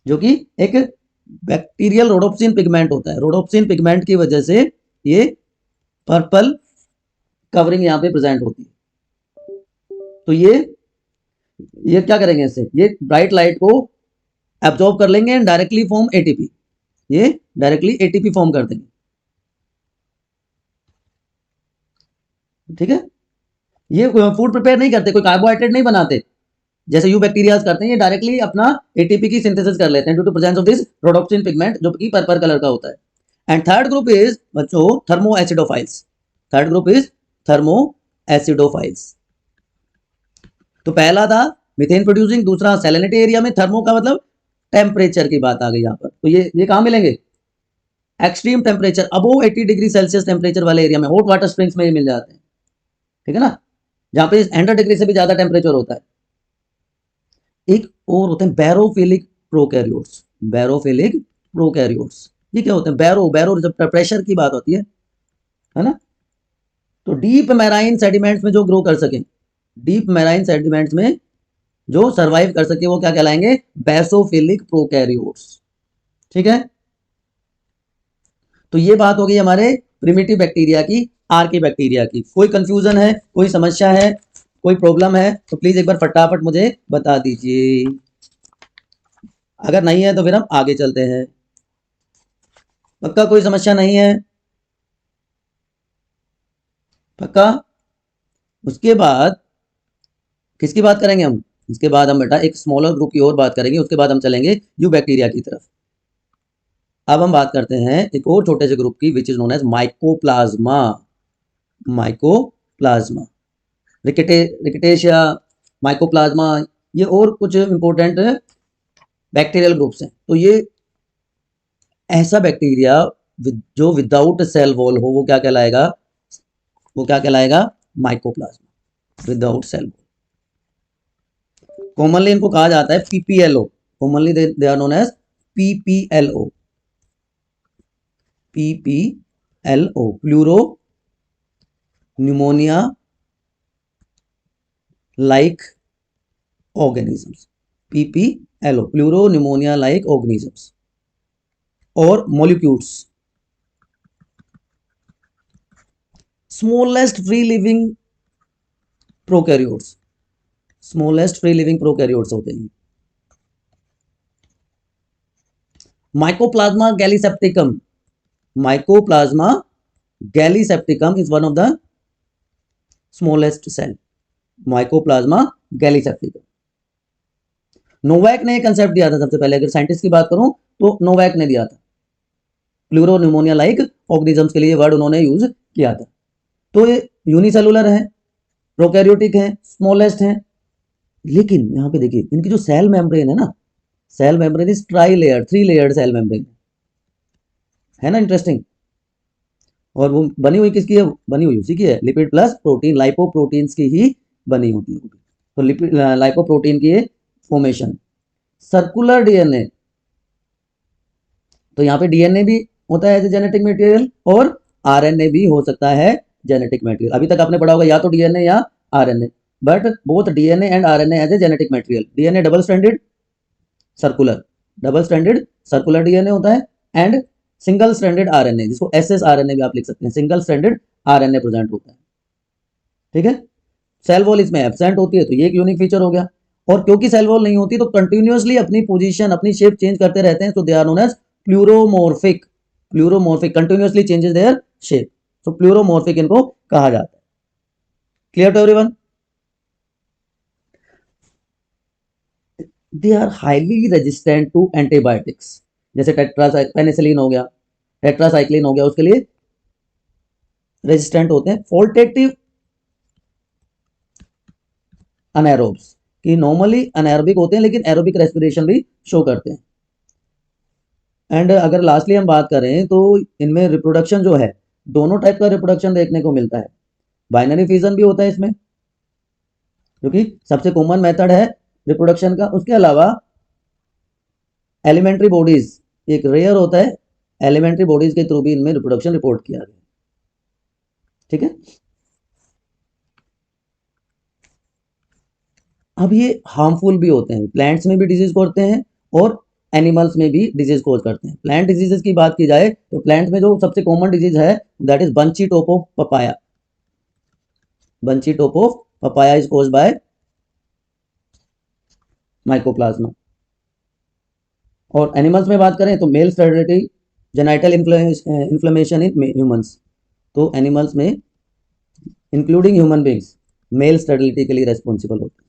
जो कि एक बैक्टीरियल रोडोप्सिन पिगमेंट होता है। रोडोप्सिन पिगमेंट की वजह से ये पर्पल कवरिंग यहाँ पे प्रेजेंट होती है। तो ये क्या करेंगे, इससे ये ब्राइट लाइट को एब्जॉर्ब कर लेंगे एंड डायरेक्टली फॉर्म एटीपी। ये डायरेक्टली एटीपी फॉर्म कर देंगे। ठीक है, ये फूड प्रिपेयर नहीं करते, कोई कार्बोहाइड्रेट नहीं बनाते जैसे यू बैक्टीरिया करते हैं। ये डायरेक्टली अपना एटीपी की सिंथेसिस कर लेते हैं due to presence of this rhodopsin pigment जो कि पर्पल कलर का होता है। एंड थर्ड ग्रुप इज बच्चों thermoacidophiles. Third group is thermoacidophiles. तो पहला था मीथेन प्रोड्यूसिंग, दूसरा सैलिनिटी एरिया में, थर्मो का मतलब टेम्परेचर की बात आ गई यहाँ पर। तो ये कहाँ मिलेंगे? Extreme temperature above 80 degree Celsius temperature वाले एरिया में, हॉट वाटर स्प्रिंग्स में ये मिल जाते हैं, ठीक है ना, जहां पे 100 डिग्री से भी ज्यादा टेम्परेचर होता है। एक और होते हैं बैरोफिलिक प्रोकैरियोट्स। बैरोफिलिक प्रोकैरियोट्स ये क्या होते हैं? बैरो बैरो जब प्रेशर की बात होती है ना, तो डीप मैराइन सेडिमेंट्स में जो ग्रो कर सके, डीप मैराइन सेडिमेंट्स में जो सरवाइव कर सके, वो क्या कहलाएंगे? बैसोफिलिक प्रोकैरियोट्स, ठीक है। तो ये बात हो गई हमारे प्रिमिटिव बैक्टीरिया की, आर्की बैक्टीरिया की। कोई कंफ्यूजन है, कोई समस्या है, कोई प्रॉब्लम है तो प्लीज एक बार फटाफट मुझे बता दीजिए। अगर नहीं है तो फिर हम आगे चलते हैं। पक्का कोई समस्या नहीं है? पक्का? उसके बाद किसकी बात करेंगे हम? उसके बाद हम बेटा एक स्मॉलर ग्रुप की और बात करेंगे, उसके बाद हम चलेंगे यू बैक्टीरिया की तरफ। अब हम बात करते हैं एक और छोटे से ग्रुप की, which is known as mycoplasma. Mycoplasma, rickettsia, mycoplasma, ये और कुछ इंपॉर्टेंट बैक्टीरियल ग्रुप्स हैं। तो ये ऐसा बैक्टीरिया जो विदाउट सेल वॉल हो, वो क्या कहलाएगा? वो क्या कहलाएगा? Mycoplasma, without cell wall. Commonly इनको कहा जाता है PPLO. Commonly they are known as PPLO. PPLO, pleuro pneumonia like organisms. PPLO, pleuro pneumonia like organisms. और molecules, smallest free living prokaryotes. Smallest free living prokaryotes होते हैं। Mycoplasma gallisepticum, mycoplasma gallisepticum is one of the smallest cell. Mycoplasma gallisepticum. Novak ने concept दिया था सबसे पहले, अगर scientist की बात करूं तो नोवैक ने दिया था। प्लूरो न्यूमोनिया लाइक ऑर्गेनिजम्स के लिए वर्ड उन्होंने यूज किया था। तो ये यूनिसेलुलर है, प्रोकैरियोटिक है, स्मॉलेस्ट है। लेकिन यहां पे देखिए इनकी जो सेल मेम्ब्रेन है ना, cell membrane is tri layer, 3 layered cell membrane है ना, इंटरेस्टिंग। और वो बनी हुई किसकी है? बनी हुई उसी की है, लिपिड प्लस प्रोटीन, लाइपोप्रोटीन्स की ही बनी होती होगी। तो लिपिड लाइपोप्रोटीन की फॉर्मेशन। सर्कुलर डीएनए, तो यहाँ पे डीएनए भी होता है एज ए जेनेटिक मटेरियल, और आरएनए भी हो सकता है जेनेटिक मटेरियल। अभी तक आपने पढ़ा होगा या तो डीएनए या RNA, but both DNA and RNA as a genetic material. DNA double stranded circular, double stranded circular DNA होता है, एंड सिंगल स्ट्रैंडेड आरएनए, जिसको एसएसआरएनए भी आप लिख सकते हैं, सिंगल स्ट्रैंडेड आरएनए प्रेजेंट होता है, ठीक है। सेल वॉल इसमें एब्सेंट होती है, तो ये एक यूनिक फीचर हो गया। और क्योंकि सेल वॉल नहीं होती तो कंटिन्यूअसली अपनी पोजीशन, अपनी शेप चेंज करते रहते हैं, तो they are known as pleomorphic. Pleomorphic, continuously changes their shape, तो प्लूरोमॉर्फिक इनको कहा जाता है। Clear to everyone? They are highly resistant to antibiotics, जैसे पेनिसिलिन हो गया, टेट्रासाइक्लिन हो गया, उसके लिए रेजिस्टेंट होते हैं। फोल्टेटिव अनएरोब्स, कि नॉर्मली अनएरोबिक होते हैं लेकिन एरोबिक रेस्पिरेशन भी शो करते हैं। एंड अगर लास्टली हम बात करें तो इनमें रिप्रोडक्शन जो है, दोनों टाइप का रिप्रोडक्शन देखने को मिलता है। बाइनरी फिजन भी होता है इसमें, क्योंकि सबसे कॉमन मेथड है रिप्रोडक्शन का। उसके अलावा एलिमेंट्री बॉडीज एक रेयर होता है, एलिमेंट्री बॉडीज के थ्रू भी इनमें रिप्रोडक्शन रिपोर्ट किया गया, ठीक है। अब ये हार्मफुल भी होते हैं, प्लांट्स में भी डिजीज करते हैं और एनिमल्स में भी डिजीज कोज करते हैं। प्लांट डिजीजेस की बात की जाए तो प्लांट में जो सबसे कॉमन डिजीज है that is bunchy top of papaya. Bunchy top of papaya is caused by mycoplasma. और एनिमल्स में बात करें तो male sterility, genital inflammation in humans. तो एनिमल्स में including human beings male sterility के लिए रेस्पॉन्सिबल होते हैं।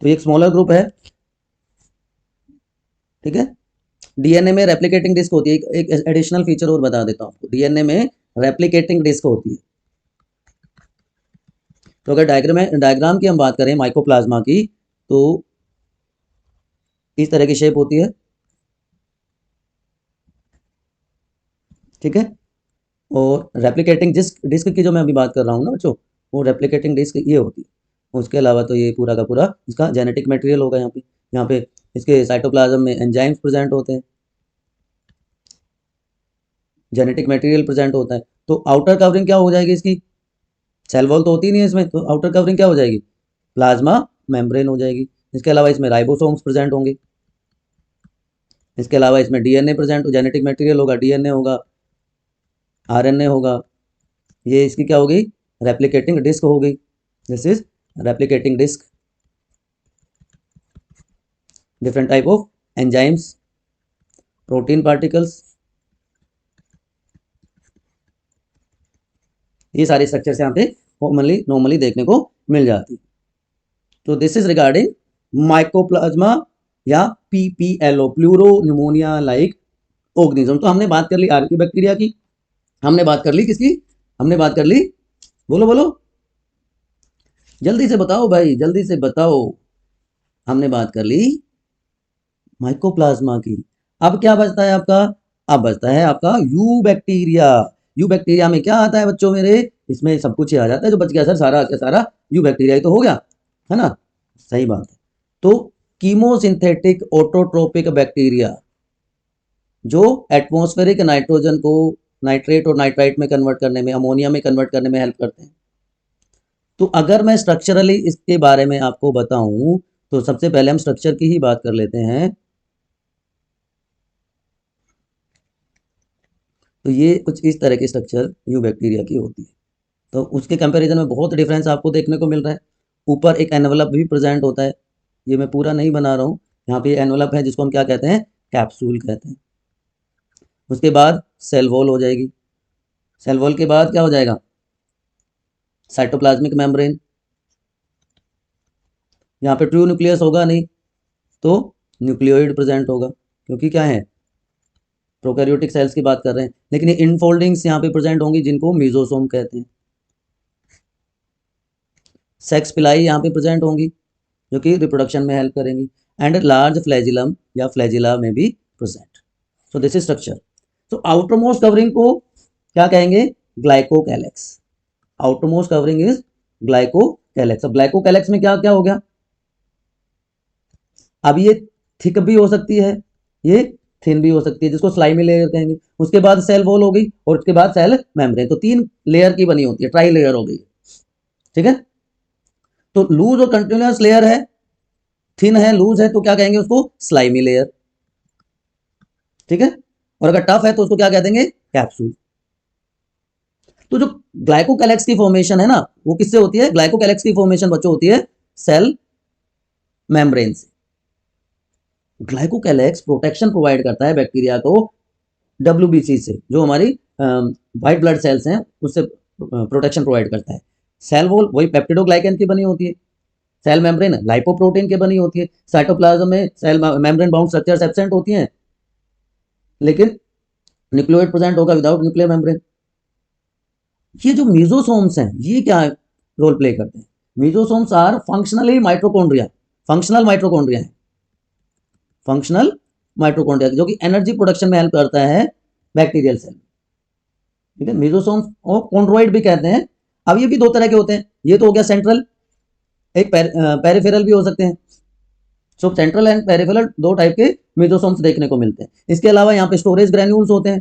तो ये एक स्मॉलर ग्रुप है, ठीक है। डीएनए में रेप्लिकेटिंग डिस्क होती है। एक एडिशनल फीचर और बता देता हूं आपको, डीएनए में रेप्लिकेटिंग डिस्क होती है। तो अगर डायग्राम की हम बात करें माइकोप्लाज्मा की, तो इस तरह की शेप होती है, ठीक है। और रेप्लिकेटिंग डिस्क डिस्क की जो मैं अभी बात कर रहा हूँ ना बच्चों, वो रेप्लिकेटिंग डिस्क ये होती है। उसके अलावा तो ये पूरा का पूरा इसका जेनेटिक मटेरियल होगा। यहाँ पे इसके साइटोप्लाज्म में एंजाइम्स प्रेजेंट होते हैं, जेनेटिक मटेरियल प्रेजेंट होता है। तो आउटर कवरिंग क्या हो जाएगी इसकी, सेल वॉल तो होती नहीं है इसमें, तो आउटर कवरिंग क्या हो जाएगी, प्लाज्मा मेम्ब्रेन हो जाएगी। इसके अलावा इसमें राइबोसोम्स प्रेजेंट होंगे। इसके अलावा इसमें डीएनए प्रेजेंट, जेनेटिक मटेरियल होगा, डीएनए होगा, आरएनए होगा। ये इसकी क्या होगी, रेप्लिकेटिंग डिस्क हो गई। This is replicating disc. Different type of enzymes, protein particles, ये सारे स्ट्रक्चर्स यहाँ पे नॉर्मली देखने को मिल जाती। तो दिस इज रिगार्डिंग माइकोप्लाज्मा या PPLO, pleuro pneumonia like organism. तो हमने बात कर ली आर्कियोबैक्टीरिया की, हमने बात कर ली किसकी, हमने बात कर ली, बोलो बोलो जल्दी से बताओ भाई, जल्दी से बताओ। हमने बात कर ली माइकोप्लाज्मा की। अब क्या बचता है आपका, अब बचता है आपका यू बैक्टीरिया। यू बैक्टीरिया में क्या आता है बच्चों मेरे, इसमें सब कुछ ही आ जाता है। जो बच गया सर सारा का सारा यू बैक्टीरिया ही तो हो गया, है ना, सही बात है। तो कीमोसिंथेटिक ऑटोट्रोपिक बैक्टीरिया जो एटमॉस्फेरिक नाइट्रोजन को नाइट्रेट और नाइट्राइट में कन्वर्ट करने में, अमोनिया में कन्वर्ट करने में हेल्प करते हैं। तो अगर मैं स्ट्रक्चरली इसके बारे में आपको बताऊं, तो सबसे पहले हम स्ट्रक्चर की ही बात कर लेते हैं। तो ये कुछ इस तरह की स्ट्रक्चर यू बैक्टीरिया की होती है। तो उसके कंपैरिजन में बहुत डिफरेंस आपको देखने को मिल रहा है। ऊपर एक एनवलप भी प्रेजेंट होता है, ये मैं पूरा नहीं बना रहा हूँ। यहाँ पे एनवलप है जिसको हम क्या कहते हैं, कैप्सूल कहते हैं। उसके बाद सेल वॉल हो जाएगी, सेल वॉल के बाद क्या हो जाएगा, साइटोप्लाज्मिक मेम्ब्रेन। यहाँ पे ट्रू न्यूक्लियस होगा नहीं, तो न्यूक्लियोइड प्रेजेंट होगा, क्योंकि क्या है, प्रोकैरियोटिक सेल्स की बात कर रहे हैं। लेकिन ये इनफोल्डिंग्स यहाँ पे प्रेजेंट होंगी जिनको मीजोसोम कहते हैं। सेक्स पिलाई यहाँ पे प्रेजेंट होंगी जो कि रिप्रोडक्शन में हेल्प करेंगी। एंड लार्ज फ्लैजिलम या फ्लैजिला में भी present. So this is structure. तो आउटरमोस्ट कवरिंग को क्या कहेंगे, glycocalyx. Outermost covering is glycocalyx. अब ग्लाइकोकैलेक्स में क्या क्या हो गया, अब ये थिक भी हो सकती है, ये थिन भी हो सकती है, जिसको स्लाइमी लेयर कहेंगे। उसके बाद सेल वॉल हो गई और उसके बाद सेल मेम्ब्रेन। तो 3 लेयर की बनी होती है, ट्राई लेयर हो गई, ठीक है। तो लूज और कंटिन्यूअस लेयर है, थिन है, लूज है, तो क्या कहेंगे उसको, स्लाइमी लेयर, ठीक है। और अगर टफ है तो उसको क्या कह देंगे, कैप्सूल। तो जो ग्लाइकोकैलेक्स की फॉर्मेशन है ना, वो किससे होती है, ग्लाइकोकैलेक्स की फॉर्मेशन बच्चों होती है सेल मेम्ब्रेन से। ग्लाइकोकैलेक्स प्रोटेक्शन प्रोवाइड करता है बैक्टीरिया को डब्ल्यूबीसी से, जो हमारी व्हाइट ब्लड सेल्स हैं उससे प्रोटेक्शन प्रोवाइड करता है। सेल वॉल वही पेप्टिडोग्लाइकन की बनी होती है, सेल मेम्ब्रेन लाइपोप्रोटीन की बनी होती है। साइटोप्लाज्म में cell membrane bound structures absent होती हैं, लेकिन न्यूक्लियोइड प्रेजेंट होगा विदाउट न्यूक्लियर मेम्ब्रेन। ये जो मीजोसोम्स हैं ये क्या रोल प्ले करते हैं, mesosomes are functionally mitochondria, functional mitochondria है, फंक्शनल माइटोकॉन्ड्रिया जो कि एनर्जी प्रोडक्शन में हेल्प करता है बैक्टीरियल सेल, ठीक है। मीजोसोम्स और कॉन्ड्रोइड भी कहते हैं। अब ये भी 2 तरह के होते हैं, ये तो हो गया सेंट्रल, एक पेरिफेरल भी हो सकते हैं। सो सेंट्रल एंड पेरिफेरल 2 टाइप के मीजोसोम्स देखने को मिलते हैं। इसके अलावा यहाँ पे स्टोरेज ग्रेन्यूल्स होते हैं,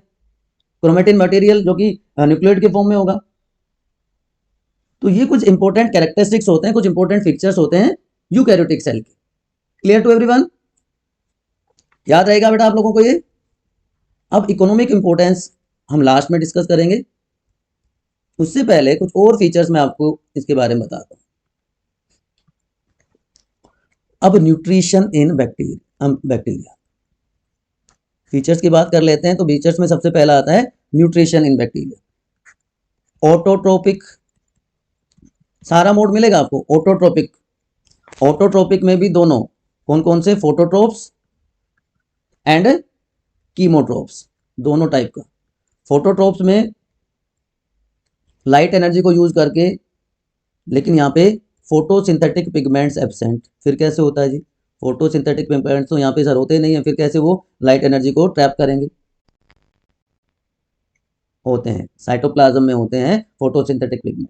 क्रोमेटिन मटेरियल जो कि न्यूक्लियोइड के फॉर्म में होगा। तो ये कुछ इंपॉर्टेंट कैरेक्टरिस्टिक्स होते हैं, कुछ इंपॉर्टेंट फीचर्स होते हैं यूकैरियोटिक सेल के। क्लियर टू एवरीवन, याद रहेगा बेटा आप लोगों को ये। अब इकोनॉमिक इंपॉर्टेंस हम लास्ट में डिस्कस करेंगे, उससे पहले कुछ और फीचर्स मैं आपको इसके बारे में बताता हूं। अब न्यूट्रिशन इन बैक्टीरिया फीचर्स की बात कर लेते हैं। तो फीचर्स में सबसे पहला आता है न्यूट्रिशन इन बैक्टीरिया। ऑटोट्रोपिक, सारा मोड मिलेगा आपको। ऑटोट्रोपिक, ऑटोट्रोपिक में भी दोनों, कौन कौन से, फोटोट्रोप्स एंड कीमोट्रोप्स, दोनों टाइप का। फोटोट्रोप्स में लाइट एनर्जी को यूज करके, लेकिन यहाँ पे फोटोसिंथेटिक पिगमेंट्स एब्सेंट। फिर कैसे होता है जी, फोटोसिंथेटिक पिगमेंट्स तो यहाँ पे सर होते नहीं है, फिर कैसे वो लाइट एनर्जी को ट्रैप करेंगे? होते हैं, साइटोप्लाज्म में होते हैं फोटोसिंथेटिक पिगमेंट,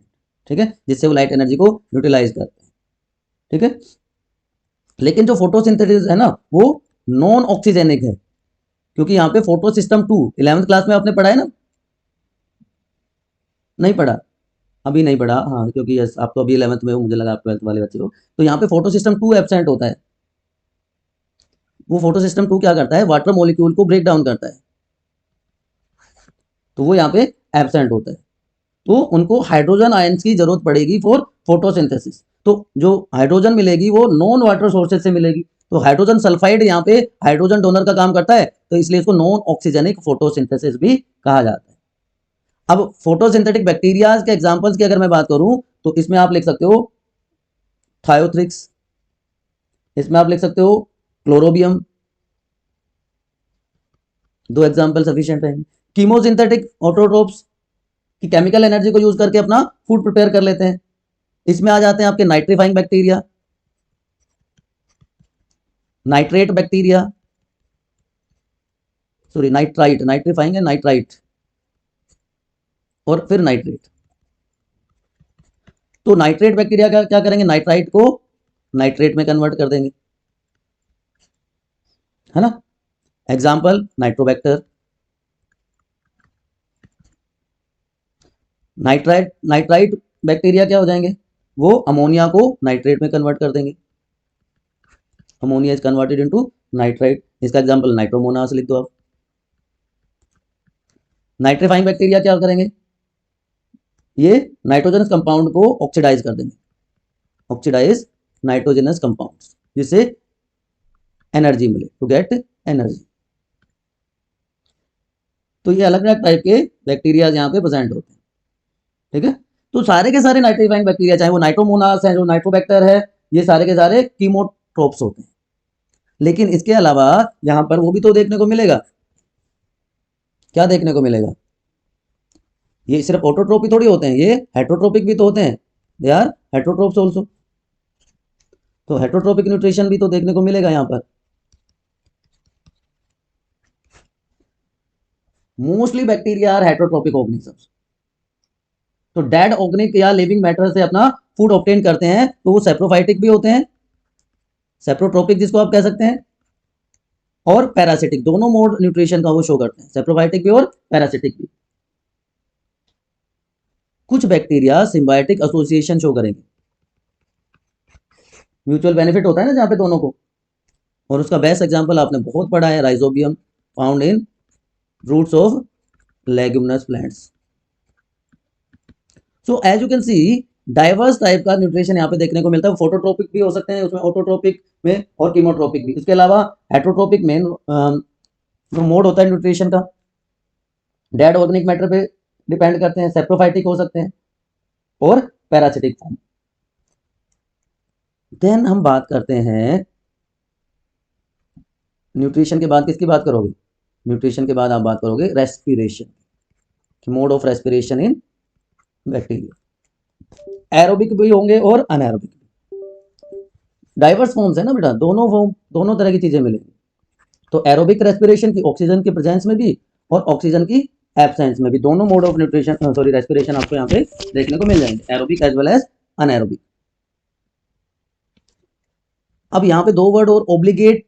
ठीक है, जिससे वो लाइट एनर्जी को यूटिलाइज करते हैं, ठीक है। लेकिन जो फोटोसिंथेसिस है ना वो नॉन ऑक्सीजेनिक है, क्योंकि यहाँ पे फोटो सिस्टम 2 11th क्लास में आपने पढ़ा है ना? नहीं पढ़ा? अभी नहीं पढ़ा, हाँ, क्योंकि यस आप तो अभी 11th में हो, मुझे लगा आप 12th वाले बच्चे हो। तो यहाँ पे फोटो सिस्टम 2 एब्सेंट होता है। वो फोटो सिस्टम 2 क्या करता है, वाटर मॉलिक्यूल को ब्रेक डाउन करता है, तो वो यहाँ पे एब्सेंट होता है। तो उनको हाइड्रोजन आयंस की जरूरत पड़ेगी फॉर फोटोसिंथेसिस। तो जो हाइड्रोजन मिलेगी वो नॉन वाटर सोर्सेज से मिलेगी। तो हाइड्रोजन सल्फाइड यहाँ पे हाइड्रोजन डोनर का काम करता है, तो इसलिए इसको नॉन ऑक्सीजेनिक फोटोसिंथेसिस भी कहा जाता है। अब फोटोसिंथेटिक बैक्टीरिया के एग्जांपल्स की अगर मैं बात करूं तो इसमें आप लिख सकते हो थायोथ्रिक्स, इसमें आप लिख सकते हो क्लोरोबियम, दो एग्जांपल सफिशिएंट रहेंगे। कीमोसिंथेटिक ऑटोट्रोप्स की केमिकल एनर्जी को यूज करके अपना फूड प्रिपेयर कर लेते हैं। इसमें आ जाते हैं आपके nitrifying bacteria, nitrate bacteria, sorry nitrite, nitrifying है नाइट्राइट, और फिर नाइट्रेट। तो नाइट्रेट बैक्टीरिया का क्या करेंगे, नाइट्राइट को नाइट्रेट में कन्वर्ट कर देंगे, है ना। Example Nitrobacter. Nitrite nitrite bacteria क्या हो जाएंगे, वो अमोनिया को नाइट्रेट में कन्वर्ट कर देंगे, ammonia is converted into nitrite. इसका एग्जांपल नाइट्रोमोनास लिख दो आप। नाइट्रीफाइंग बैक्टीरिया क्या करेंगे, ये नाइट्रोजनस कंपाउंड को ऑक्सीडाइज कर देंगे, ऑक्सीडाइज नाइट्रोजनस कंपाउंड्स, जिससे एनर्जी मिले, टू गेट एनर्जी। तो ये अलग अलग टाइप के बैक्टीरिया यहाँ पे प्रेजेंट होते हैं, ठीक है। तो सारे के सारे नाइट्रीफाइंग बैक्टीरिया, चाहे वो नाइट्रोमोनास है, जो नाइट्रोबैक्टर है, ये सारे के सारे कीमोट्रोप्स होते हैं। लेकिन इसके अलावा यहां पर वो भी तो देखने को मिलेगा, क्या देखने को मिलेगा, ये सिर्फ ऑटोट्रोपिक थोड़ी होते हैं, ये हेटरोट्रोपिक भी तो होते हैं, दे आर हेटरोट्रोप्स ऑल्सो। तो हेटरोट्रोपिक न्यूट्रिशन भी तो देखने को मिलेगा यहाँ पर। Mostly bacteria are heterotrophic organisms. तो डेड ऑर्गेनिक या लिविंग मैटर से अपना फूड ऑब्टेन करते हैं, तो वो सेप्रोफाइटिक भी होते हैं, सेप्रोट्रोपिक जिसको आप कह सकते हैं, और पैरासिटिक, दोनों मोड न्यूट्रिशन का वो शो करते हैं, सेप्रोफाइटिक भी और पैरासिटिक भी। कुछ बैक्टीरिया सिम्बायोटिक एसोसिएशन शो करेंगे, म्यूचुअल बेनिफिट होता है ना जहां पे दोनों को, और उसका बेस्ट एग्जांपल आपने बहुत पढ़ा है, Rhizobium found in roots of leguminous plants. So as you can see diverse type का न्यूट्रिशन यहाँ पे देखने को मिलता है। फोटोट्रोपिक भी हो सकते हैं उसमें, ऑटोट्रोपिक में, और कीमोट्रोपिक भी। इसके अलावा हेटरोट्रोपिक में जो मोड होता है न्यूट्रिशन का, डेड ऑर्गेनिक मैटर पे डिपेंड करते हैं, सेप्रोफाइटिक हो सकते हैं और पैरासिटिक फॉर्म। देन हम बात करते हैं न्यूट्रिशन के बाद किसकी बात करोगे, न्यूट्रिशन के बाद आप बात करोगे respiration, mode of respiration in bacteria. Aerobic भी होंगे और अनएरोबिक भी, डाइवर्स फॉर्म्स है ना बेटा, दोनों फॉर्म, दोनों तरह की चीजें मिलेंगी। तो एरोबिक रेस्पिरेशन की ऑक्सीजन की प्रेजेंस में भी और ऑक्सीजन की एब्सेंस में भी, दोनों mode of nutrition sorry respiration आपको यहाँ पे देखने को मिल जाएंगे, aerobic as well as anaerobic. अब यहाँ पे दो वर्ड और, ऑब्लिगेट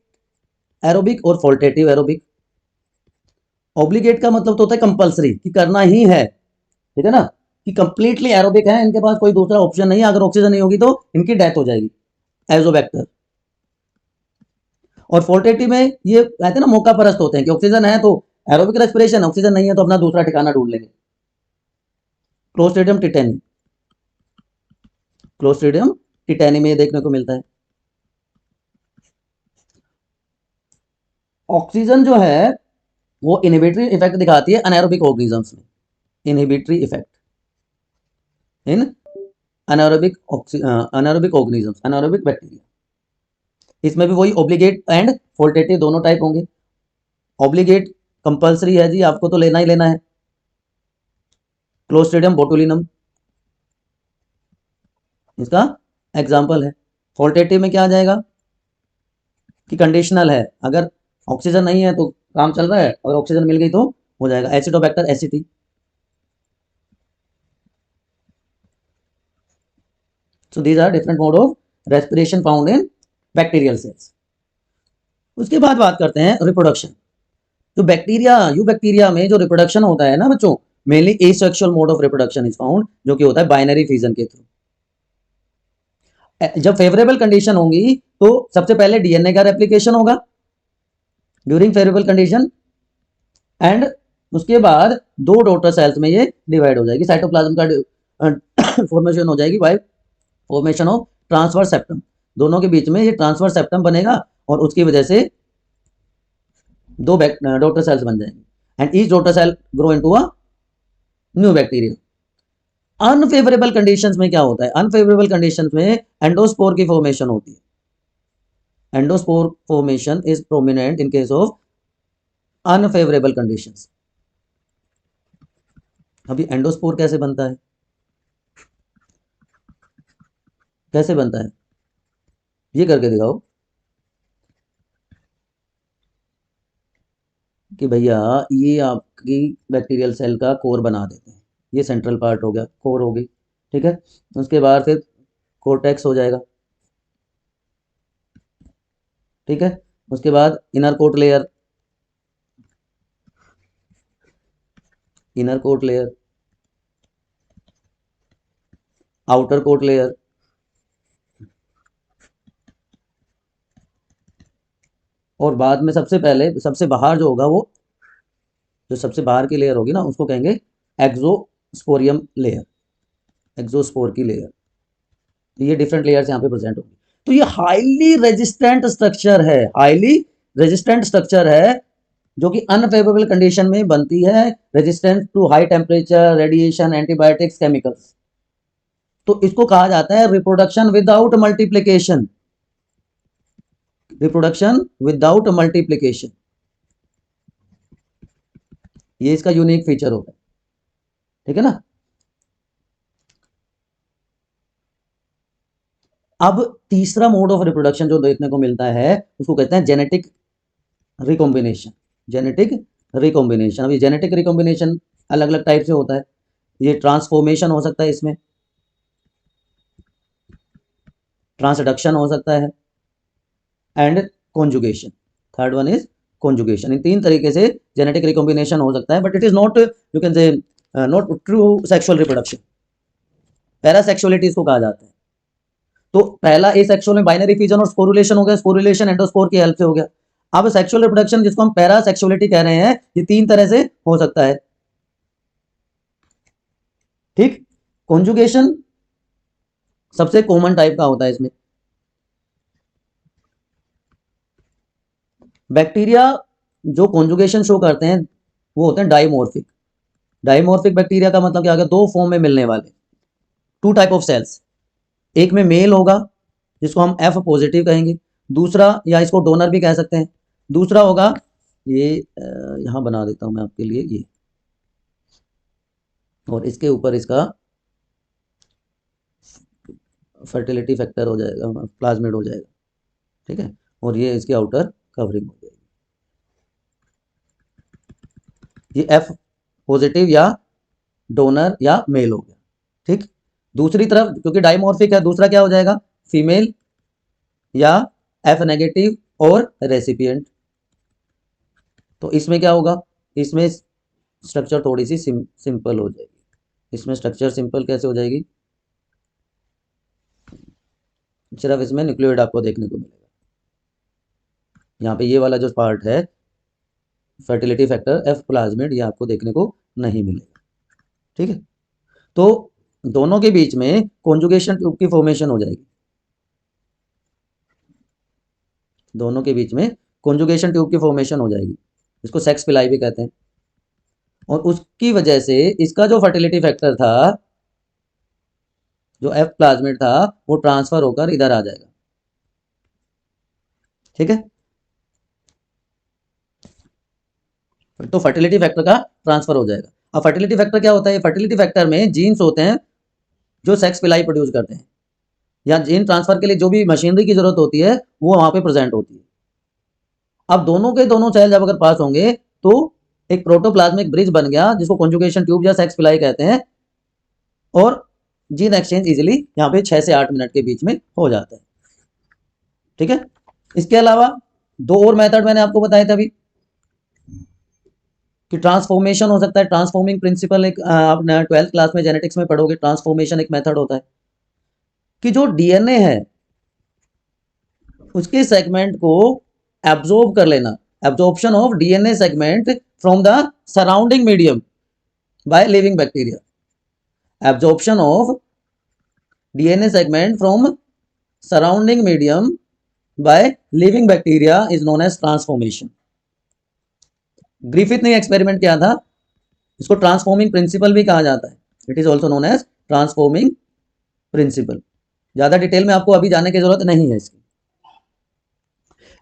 एरोबिक और फॉल्टेटिव एरोबिक। ऑब्लिगेट का मतलब तो होता है कंपल्सरी, कि करना ही है, ठीक है ना, कि कंप्लीटली एरोबिक है, इनके पास कोई दूसरा ऑप्शन नहीं है, अगर ऑक्सीजन नहीं होगी तो इनकी डेथ हो जाएगी, एजोबैक्टर। और फोर्टेटिव में ये कहते हैं ना मौका परस्त होते हैं, कि ऑक्सीजन है तो एरोबिक रेस्पिरेशन, ऑक्सीजन नहीं है तो अपना दूसरा ठिकाना ढूंढ लेंगे। क्लोस्ट्रिडियम टिटेनी, क्लोस्ट्रिडियम टिटेनी में देखने को मिलता है। ऑक्सीजन जो है वो इनहिबिटरी इफेक्ट दिखाती है अनाएरोबिक ऑर्गेनिजम्स में, inhibitory effect in anaerobic anaerobic organisms, anaerobic bacteria. इसमें भी वही ऑब्लिगेट एंड फोल्टेटिव दोनों टाइप होंगे। ऑब्लिगेट कंपल्सरी है जी, आपको तो लेना ही लेना है, क्लोस्ट्रिडियम बोटुलिनम, इसका एग्जाम्पल है। क्वालिटेटिव में क्या आ जाएगा कि कंडीशनल है, अगर ऑक्सीजन नहीं है तो काम चल रहा है, और ऑक्सीजन मिल गई तो हो जाएगा। Acetobacter aceti. So these are different mode of respiration found in bacterial cells. उसके बाद बात करते हैं रिप्रोडक्शन। जो बैक्टीरिया, यू बैक्टीरिया में जो रिप्रोडक्शन होता है ना बच्चों, mainly asexual mode of reproduction is found, जो कि होता है बाइनरी फिजन के थ्रू। जब फेवरेबल कंडीशन होंगी तो सबसे पहले डीएनए का रेप्लिकेशन होगा ड्यूरिंग फेवरेबल कंडीशन, एंड उसके बाद दो डॉटर सेल्स में ये डिवाइड हो जाएगी, साइटोप्लाज्म का फॉर्मेशन हो जाएगी bye formation of transfer septum. दोनों के बीच में ये ट्रांसफर सेप्टम बनेगा और उसकी वजह से दो डॉटर सेल्स बन जाएंगे, and each daughter cell grow into a new bacteria. Unfavourable conditions में क्या होता है, अनफेवरेबल कंडीशंस में एंडोस्पोर की फॉर्मेशन होती है। Endospore formation is prominent in case of unfavourable conditions. अभी एंडोस्पोर कैसे बनता है, कैसे बनता है ये करके दिखाओ कि भैया ये आपकी बैक्टीरियल सेल का कोर बना देते हैं, ये सेंट्रल पार्ट हो गया, कोर हो गई, ठीक है। उसके बाद फिर कोर्टेक्स हो जाएगा, ठीक है। उसके बाद inner coat layer, inner coat layer, outer coat layer, और बाद में सबसे पहले सबसे बाहर जो होगा, वो जो सबसे बाहर की लेयर होगी ना, उसको कहेंगे एक्सोस्पोरियम लेयर, एक्सोस्पोर की लेयर। तो ये डिफरेंट लेयर्स यहाँ पे प्रेजेंट होंगी। तो ये हाईली रेजिस्टेंट स्ट्रक्चर है, हाईली रेजिस्टेंट स्ट्रक्चर है, जो कि अनफेवरेबल कंडीशन में बनती है, resistant to high temperature, radiation, antibiotics, chemicals. तो इसको कहा जाता है reproduction without multiplication, reproduction without multiplication, ये इसका यूनिक फीचर होता है, ठीक है ना। अब तीसरा मोड ऑफ रिप्रोडक्शन जो देखने को मिलता है उसको कहते हैं जेनेटिक रिकॉम्बिनेशन, जेनेटिक रिकॉम्बिनेशन। अभी जेनेटिक रिकॉम्बिनेशन अलग अलग टाइप से होता है, ये ट्रांसफॉर्मेशन हो सकता है, इसमें ट्रांसडक्शन हो सकता है, and conjugation, third one is conjugation. इन तीन तरीके से जेनेटिक रिकॉम्बिनेशन हो सकता है, but it is not, you can say not true sexual reproduction, parasexuality इसको कहा जाता है। तो पहला एसेक्सुअल में बाइनरी फिजन और स्पोरुलेशन हो गया, स्पोरुलेशन एंडोस्पोर की हेल्प से हो गया। अब सेक्सुअल रिप्रोडक्शन जिसको हम पैरासेक्सुअलिटी कह रहे हैं, ये तीन तरह से हो सकता है, ठीक। कॉन्जुगेशन सबसे कॉमन टाइप का होता है। इसमें बैक्टीरिया जो कॉन्जुगेशन शो करते हैं वो होते हैं डाइमॉर्फिक। डाइमॉर्फिक बैक्टीरिया का मतलब क्या होगा, दो फॉर्म में मिलने वाले, टू टाइप ऑफ सेल्स। एक में मेल होगा जिसको हम एफ पॉजिटिव कहेंगे, दूसरा, या इसको डोनर भी कह सकते हैं, दूसरा होगा ये, यहां बना देता हूं मैं आपके लिए ये, और इसके ऊपर इसका फर्टिलिटी फैक्टर हो जाएगा, प्लाज्मिड हो जाएगा, ठीक है। और ये इसकी आउटर कवरिंग हो जाएगी। ये एफ पॉजिटिव या डोनर या मेल हो गया, ठीक। दूसरी तरफ क्योंकि डाइमॉर्फिक है, दूसरा क्या हो जाएगा, फीमेल या एफ नेगेटिव और रेसिपिएंट। तो इसमें क्या होगा, इसमें स्ट्रक्चर थोड़ी सी सिंपल हो जाएगी। इसमें स्ट्रक्चर सिंपल कैसे हो जाएगी, सिर्फ इसमें न्यूक्लियोइड आपको देखने को मिलेगा। यहाँ पे ये वाला जो पार्ट है फर्टिलिटी फैक्टर एफ प्लाज्मिड, ये आपको देखने को नहीं मिलेगा, ठीक है। तो दोनों के बीच में कॉन्जुगेशन ट्यूब की फॉर्मेशन हो जाएगी, दोनों के बीच में कॉन्जुगेशन ट्यूब की फॉर्मेशन हो जाएगी, इसको सेक्स पिलाई भी कहते हैं। और उसकी वजह से इसका जो फर्टिलिटी फैक्टर था, जो एफ प्लाज्मिड था, वो ट्रांसफर होकर इधर आ जाएगा, ठीक है। तो फर्टिलिटी फैक्टर का ट्रांसफर हो जाएगा। अब फर्टिलिटी फैक्टर क्या होता है, फर्टिलिटी फैक्टर में जीन्स होते हैं जो सेक्स पिलाई प्रोड्यूस करते हैं, या जीन ट्रांसफर के लिए जो भी मशीनरी की जरूरत होती है वो वहां पे प्रेजेंट होती है। अब दोनों के दोनों सेल जब अगर पास होंगे तो एक प्रोटोप्लाज्मिक ब्रिज बन गया जिसको कॉन्जुगेशन ट्यूब या सेक्स पिलाई कहते हैं, और जीन एक्सचेंज इजीली यहाँ पे 6 से 8 मिनट के बीच में हो जाता है। ठीक है, इसके अलावा दो और मेथड मैंने आपको बताया था अभी कि ट्रांसफॉर्मेशन हो सकता है। ट्रांसफॉर्मिंग प्रिंसिपल एक आप 12th क्लास में जेनेटिक्स में पढ़ोगे, ट्रांसफॉर्मेशन एक मेथड होता है कि जो डीएनए है उसके सेगमेंट को एब्जॉर्ब कर लेना, absorption of DNA segment from the surrounding medium by living bacteria. Absorption of DNA segment from surrounding medium by living bacteria is known as transformation. Griffith ने एक्सपेरिमेंट किया था, इसको ट्रांसफॉर्मिंग प्रिंसिपल भी कहा जाता है। It is also known as transforming principle. ज्यादा detail में आपको अभी जाने की जरूरत नहीं है इसकी।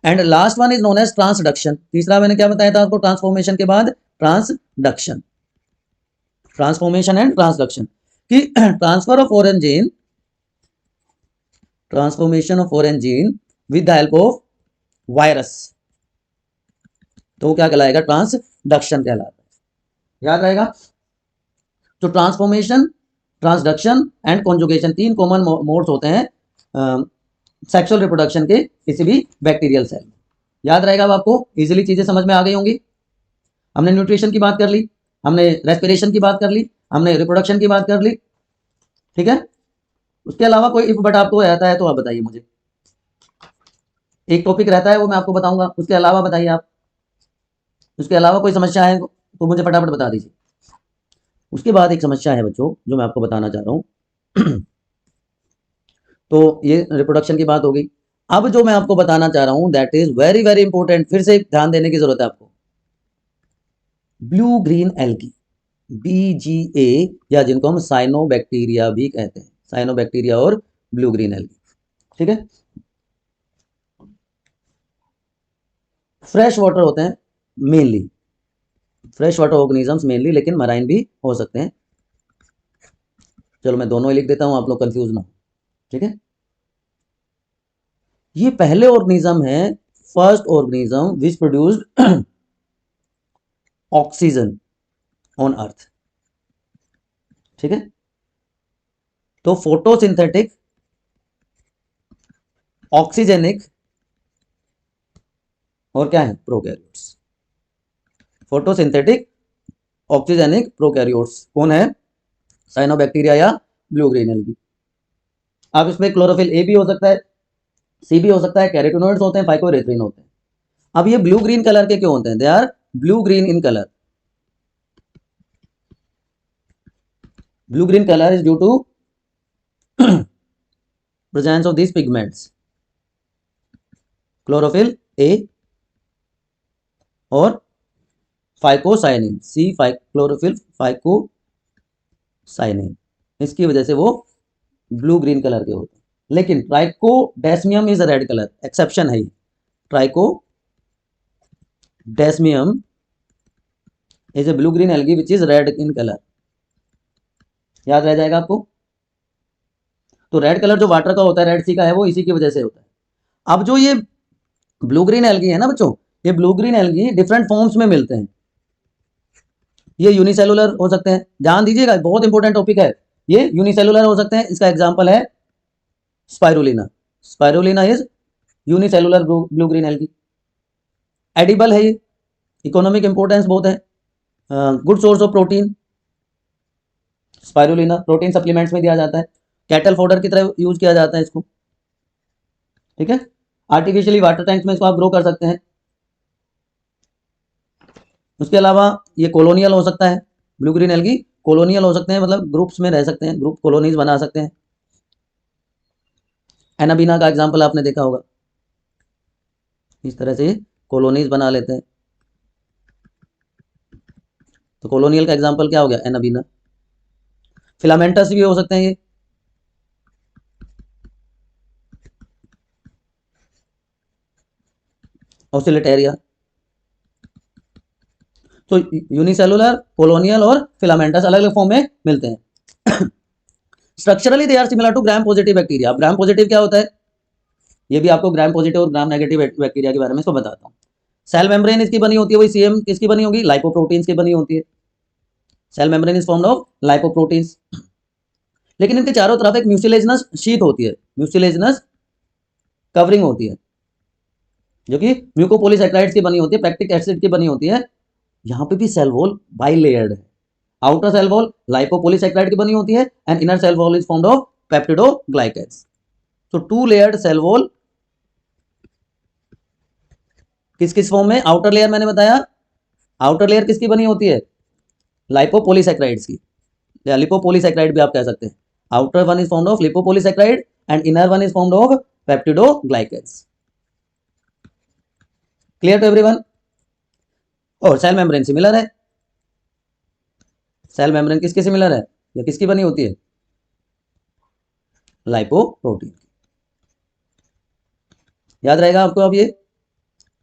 And last one is known as transduction. तीसरा मैंने क्या बताया था आपको ट्रांसफॉर्मेशन के बाद? ट्रांसडक्शन। ट्रांसफॉर्मेशन एंड ट्रांसडक्शन कि transfer of foreign gene, transformation of foreign gene with the help of virus, तो क्या कहलाएगा? ट्रांसडक्शन कहलाता है। याद रहेगा। तो ट्रांसफॉर्मेशन, ट्रांसडक्शन एंड कॉन्जुगेशन तीन कॉमन मोड्स होते हैं सेक्सुअल रिप्रोडक्शन के किसी भी बैक्टीरियल सेल में। याद रहेगा अब आपको, इजीली चीजें समझ में आ गई होंगी। हमने न्यूट्रिशन की बात कर ली, हमने रेस्पिरेशन की बात कर ली, हमने रिप्रोडक्शन की बात कर ली। ठीक है, उसके अलावा कोई इफ बट आपको रहता है तो आप बताइए मुझे। एक टॉपिक रहता है वो मैं आपको बताऊंगा, उसके अलावा बताइए आप। उसके अलावा कोई समस्या है तो मुझे फटाफट बता दीजिए। उसके बाद एक समस्या है बच्चों जो मैं आपको बताना चाह रहा हूं तो ये रिप्रोडक्शन की बात हो गई। अब जो मैं आपको बताना चाह रहा हूं that is very very important, फिर से ध्यान देने की जरूरत है आपको। ब्लू ग्रीन एल्गी, BGA, या जिनको हम साइनोबैक्टीरिया भी कहते हैं, साइनोबैक्टीरिया और ब्लू ग्रीन एल्गी। ठीक है, फ्रेश वाटर होते हैं mainly, fresh water organisms mainly, लेकिन मराइन भी हो सकते हैं। चलो मैं दोनों ही लिख देता हूं, आप लोग कंफ्यूज ना हो। ठीक है, ये पहले ऑर्गेनिज्म है, first organism which produced oxygen on earth. ठीक है, तो फोटोसिंथेटिक ऑक्सीजेनिक और क्या है? प्रोकैरियोट्स। फोटोसिंथेटिक ऑक्सीजेनिक प्रोकैरियोट्स कौन है? साइनोबैक्टीरिया या ब्लू ग्रीन एल्गी। अब इसमें क्लोरोफिल ए भी हो सकता है, सी भी हो सकता है, कैरोटीनॉइड्स होते हैं, फाइकोरेथ्रिन होते हैं। अब ये ब्लू ग्रीन कलर के क्यों होते हैं? They are blue green in colour. Blue green colour is due to presence of these pigments, chlorophyll A और फाइकोसाइनिन सी, क्लोरोफिल फाइकोसाइनिन, इसकी वजह से वो ब्लू ग्रीन कलर के होते हैं। लेकिन Trichodesmium is red colour, exception है ये। Trichodesmium is a blue green algae which is red in colour. याद रह जाएगा आपको। तो रेड कलर जो वाटर का होता है, रेड सी का है, वो इसी की वजह से होता है। अब जो ये ब्लू ग्रीन एल्गी है ना बच्चों, ये blue green algae different forms में मिलते हैं। ये यूनिसेलुलर हो सकते हैं, ध्यान दीजिएगा बहुत इंपॉर्टेंट टॉपिक है। ये यूनिसेलुलर हो सकते हैं, इसका एग्जांपल है spirulina. Spirulina is unicellular blue green algae. Edible है ये, इकोनॉमिक इंपॉर्टेंस बहुत है, good source of protein. Spirulina protein supplements में दिया जाता है, कैटल फोडर की तरह यूज किया जाता है इसको। ठीक है, आर्टिफिशियली वाटर टैंक्स में इसको आप ग्रो कर सकते हैं। उसके अलावा ये कॉलोनियल हो सकता है, ब्लू ग्रीन एल्गी कॉलोनियल हो सकते हैं, मतलब ग्रुप्स में रह सकते हैं, ग्रुप कॉलोनीज बना सकते हैं। एनाबीना का एग्जांपल आपने देखा होगा, इस तरह से कॉलोनीज बना लेते हैं। तो कॉलोनियल का एग्जांपल क्या हो गया? एनाबीना। फिलामेंटस भी हो सकते हैं ये, ऑसिलेटेरिया। तो यूनिसेलुलर, कॉलोनियल और फिलामेंटस अलग अलग फॉर्म में मिलते हैं। Structurally they are similar to gram positive bacteria. Gram positive क्या होता है, ये भी आपको ग्राम पॉजिटिव और ग्राम नेगेटिव बैक्टीरिया के बारे में इसको बताता हूँ। सेल मेम्ब्रेन इसकी बनी होती है, वही सेम किसकी बनी होगी, लाइपोप्रोटीन्स की बनी होती है। Cell membrane is formed of lipoproteins. लेकिन इनके चारों तरफ एक म्यूसिलेजिनस शीट होती है, म्यूसिलेजिनस कवरिंग होती है, जो कि म्यूकोपॉलीसैकेराइड्स की बनी होती है, पैक्टिक एसिड की बनी होती है। यहाँ पे भी सेल वॉल बाइलेयर्ड है। आउटर सेल वॉल लाइपोपॉलीसैकेराइड की बनी होती है and inner cell wall is formed of peptidoglycans. तो टू लेयर्ड सेल वॉल किस किस फॉर्म में, आउटर लेयर मैंने बताया, आउटर लेयर किसकी बनी होती है, लाइपोपॉलीसैकेराइड्स की, या लिपोपॉलीसैकेराइड भी आप कह सकते हैं। Outer one is formed of lipopolysaccharide and inner one is formed of peptidoglycans. Clear to everyone. और सेल मेम्ब्रेन सिमिलर है, सेल मेम्ब्रेन किसके सिमिलर है, या किसकी बनी होती है, लाइपोप्रोटीन। याद रहेगा आपको, अब ये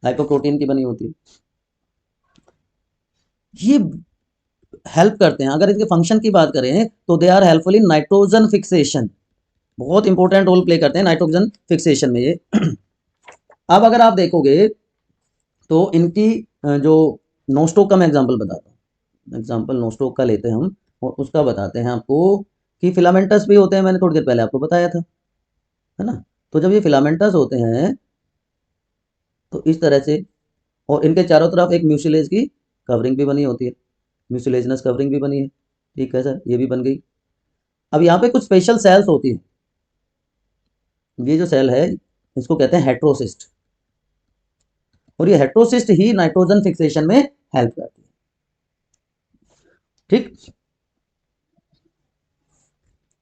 लाइपोप्रोटीन की बनी होती है। ये हेल्प करते हैं, अगर इसके फंक्शन की बात करें तो they are helpful in nitrogen fixation, बहुत इंपॉर्टेंट रोल प्ले करते हैं नाइट्रोजन फिक्सेशन में ये। अब अगर आप देखोगे तो इनकी जो नोस्टोक का मैं एग्जांपल बताता हूँ, एग्जांपल नोस्टोक का लेते हैं हम और उसका बताते हैं आपको कि फिलामेंटस भी होते हैं, मैंने थोड़ी देर पहले आपको बताया था, है ना। तो जब ये फिलामेंटस होते हैं तो इस तरह से, और इनके चारों तरफ एक म्यूसिलेज की कवरिंग भी बनी होती है, म्यूसिलेजिनस कवरिंग भी बनी है, ठीक है सर, ये भी बन गई। अब यहाँ पे कुछ स्पेशल सेल्स होती हैं, ये जो सेल है इसको कहते हैं हेट्रोसिस्ट, और ये हेट्रोसिस्ट ही नाइट्रोजन फिक्सेशन में हेल्प करती है, ठीक,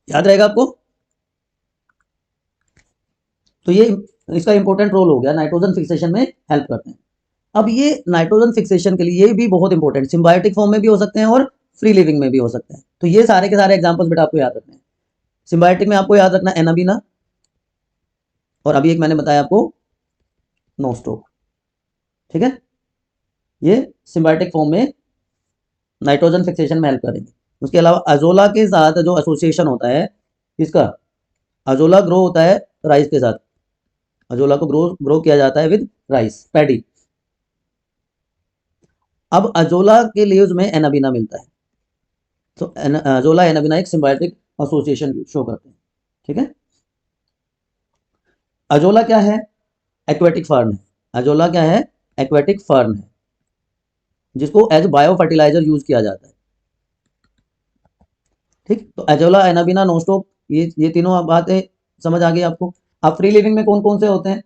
याद रहेगा आपको। तो ये इसका इंपॉर्टेंट रोल हो गया, नाइट्रोजन फिक्सेशन में हेल्प करते हैं। अब ये नाइट्रोजन फिक्सेशन के लिए ये भी बहुत इंपॉर्टेंट, सिम्बायोटिक फॉर्म में भी हो सकते हैं और फ्री लिविंग में भी हो सकते हैं। तो ये सारे के सारे एग्जांपल्स बेटा आपको याद रखने हैं। सिम्बायोटिक में आपको याद रखना एनाबीना, और अभी एक मैंने बताया आपको नोस्टोक, ठीक है। ये सिम्बायोटिक फॉर्म में नाइट्रोजन फिक्सेशन में हेल्प करेंगे। उसके अलावा अजोला के साथ जो एसोसिएशन होता है इसका, अजोला ग्रो होता है राइस के साथ, अजोला को ग्रो किया जाता है विद राइस पैडी। अब अजोला के लीव्स में एनाबीना मिलता है, तो अजोला एनाबीना एक सिम्बायोटिक एसोसिएशन शो करते हैं, ठीक है। अजोला क्या है, एक्वेटिक फर्न है। अजोला क्या है, एक्वेटिक फर्न है, जिसको एज बायो फर्टिलाइजर यूज किया जाता है, ठीक। तो अजोला एनाबीना नोस्टोक, ये तीनों बातें समझ आ गई आपको। अब फ्री लिविंग में कौन कौन से होते हैं,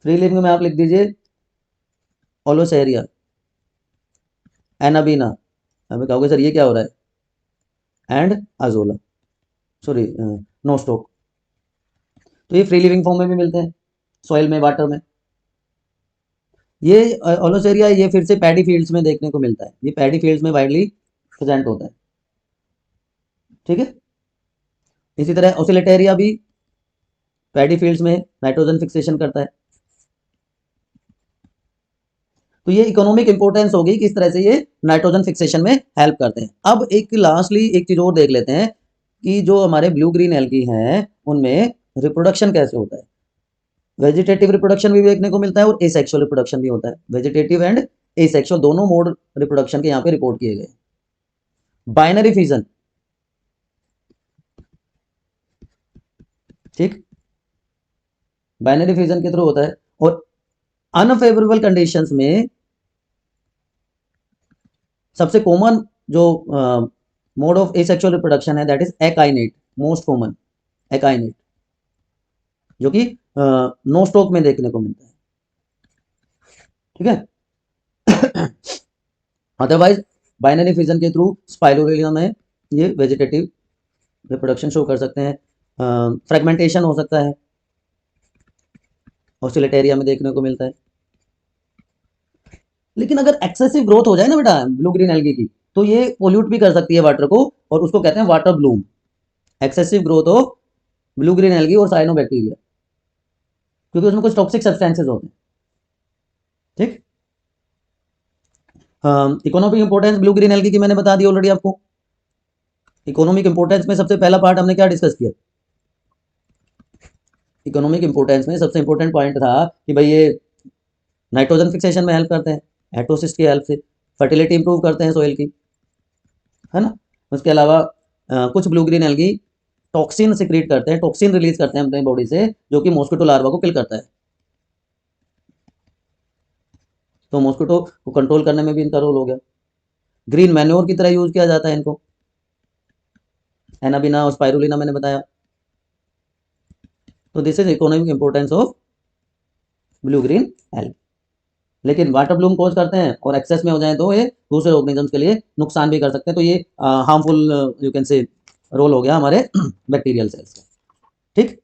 फ्री लिविंग में आप लिख दीजिए ओलोसेरिया, एनाबीना, अभी कहोगे सर ये क्या हो रहा है, एंड अजोला, सॉरी नोस्टोक। तो ये फ्री लिविंग फॉर्म में भी मिलते हैं, सॉइल में, वाटर में। ये ओलोसेरिया ये फिर से पैडी फील्ड्स में देखने को मिलता है, ये पैडी फील्ड्स में वाइडली प्रेजेंट होता है, ठीक है। इसी तरह ओसिलेटेरिया भी पैडी फील्ड्स में नाइट्रोजन फिक्सेशन करता है। तो ये इकोनॉमिक इंपोर्टेंस होगी किस तरह से ये नाइट्रोजन फिक्सेशन में हेल्प करते हैं। अब एक लास्टली एक चीज और देख लेते हैं कि जो हमारे ब्लू ग्रीन एल्गी हैं उनमें रिप्रोडक्शन कैसे होता है। वेजिटेटिव रिप्रोडक्शन भी देखने को मिलता है और एसेक्सुअल रिप्रोडक्शन भी होता है, वेजिटेटिव एंड एसेक्सुअल दोनों मोड रिप्रोडक्शन के यहाँ पे रिपोर्ट किए गए। बाइनरी फिजन, ठीक, बाइनरी फिजन के थ्रू होता है। और अनफेवरेबल कंडीशंस में सबसे कॉमन जो मोड ऑफ एसेक्सुअल रिप्रोडक्शन है दैट इज एकाइनेट, मोस्ट कॉमन एकाइनेट, जो कि नोस्टोक में देखने को मिलता है, ठीक है। अदरवाइज बाइनरी फिजन के थ्रू स्पाइरुलिना में ये वेजिटेटिव रिप्रोडक्शन शो कर सकते हैं, फ्रेगमेंटेशन हो सकता है, ऑसिलेटेरिया में देखने को मिलता है। लेकिन अगर एक्सेसिव ग्रोथ हो जाए ना बेटा ब्लू ग्रीन एल्गी की, तो ये पोल्यूट भी कर सकती है वाटर को, और उसको कहते हैं water Bloom, excessive growth of blue green algae और साइनोबैक्टीरिया, क्योंकि उसमें कुछ टॉक्सिक सब्सटेंसेस होते हैं, ठीक। Economic importance blue green algae की मैंने बता दी ऑलरेडी आपको। इकोनॉमिक इंपोर्टेंस में सबसे पहला पार्ट हमने क्या डिस्कस किया? इकोनॉमिक इंपोर्टेंस में सबसे इंपॉर्टेंट पॉइंट था कि भाई ये नाइट्रोजन फिक्सेशन में हेल्प करते हैं एटोसिस्ट की हेल्प से, फर्टिलिटी इंप्रूव करते हैं सोइल की, है ना। उसके अलावा कुछ blue green algae toxin secrete करते हैं, टॉक्सिन रिलीज करते हैं अपनी बॉडी से, जो कि मॉस्किटो लार्वा को किल करता है। तो मॉस्किटो को कंट्रोल करने में भी इनका रोल हो गया। ग्रीन मैन्योर की तरह यूज किया जाता है इनको, एनाबिना और स्पाइरुलिना मैंने बताया। तो this is economic importance of blue green algae. लेकिन वाटर ब्लूम कोज करते हैं और एक्सेस में हो जाए तो ये दूसरे ऑर्गेनिजम्स के लिए नुकसान भी कर सकते हैं। तो ये harmful you can say role हो गया हमारे बैक्टीरियल सेल्स का। ठीक।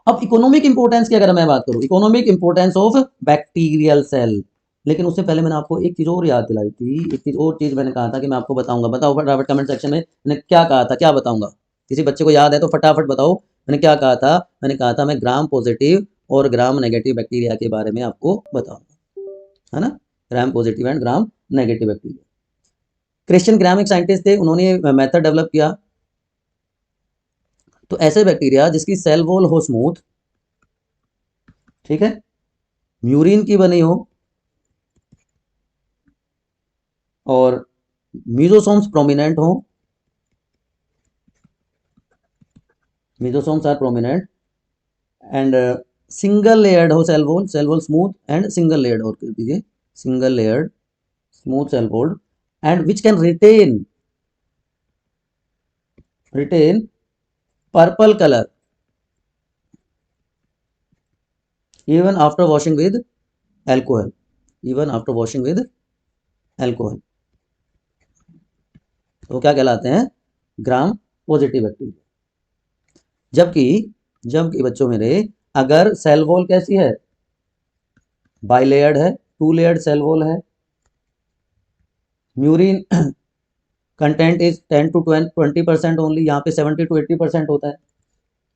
अब इकोनॉमिक इंपोर्टेंस की अगर मैं बात करूं, economic importance of bacterial cell, लेकिन उससे पहले मैंने आपको एक चीज और याद दिलाई थी, एक चीज और चीज मैंने कहा था कि मैं आपको बताऊंगा। बताओ फटाफट कमेंट सेक्शन में मैंने क्या कहा था, क्या बताऊंगा? किसी बच्चे को याद है तो फटाफट बताओ मैंने क्या कहा था। मैंने कहा था मैं ग्राम पॉजिटिव और ग्राम नेगेटिव बैक्टीरिया के बारे में आपको बताऊंगा, है ना। ग्राम positive and gram negative bacteria. Christian ग्राम एक साइंटिस्ट थे, उन्होंने मेथड डेवलप किया। तो ऐसे बैक्टीरिया जिसकी सेल वॉल हो स्मूथ, ठीक है, म्यूरिन की बनी हो और मीजोसोम्स प्रोमिनेंट हो, mesosomes are prominent and single layered हो cell wall smooth and single layered, और कर दीजिए single layered smooth cell wall and which can retain purple colour even after washing with alcohol, even after washing with alcohol। तो क्या कहलाते हैं? ग्राम positive bacteria. जबकि जबकि बच्चों मेरे अगर सेल वॉल कैसी है, बाइलेयर्ड है, टू लेयर्ड सेल वॉल है, murein content is 10 to 20% only, यहाँ पे 70 to 80% होता है,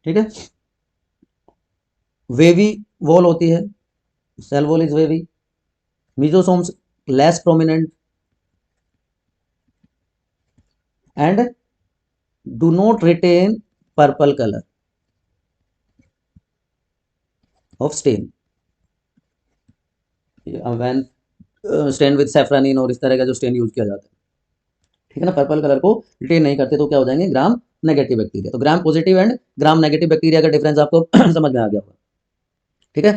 ठीक है। वेवी वॉल होती है, cell wall is wavy, mesosomes less prominent and do not retain purple colour of stain, when stain with safranin और इस तरह का जो स्टेन यूज किया जाता है, ठीक है ना, पर्पल कलर को रिटेन नहीं करते तो क्या हो जाएंगे? Gram negative bacteria. तो gram positive and gram negative bacteria का डिफरेंस आपको समझ में आ गया होगा, ठीक है।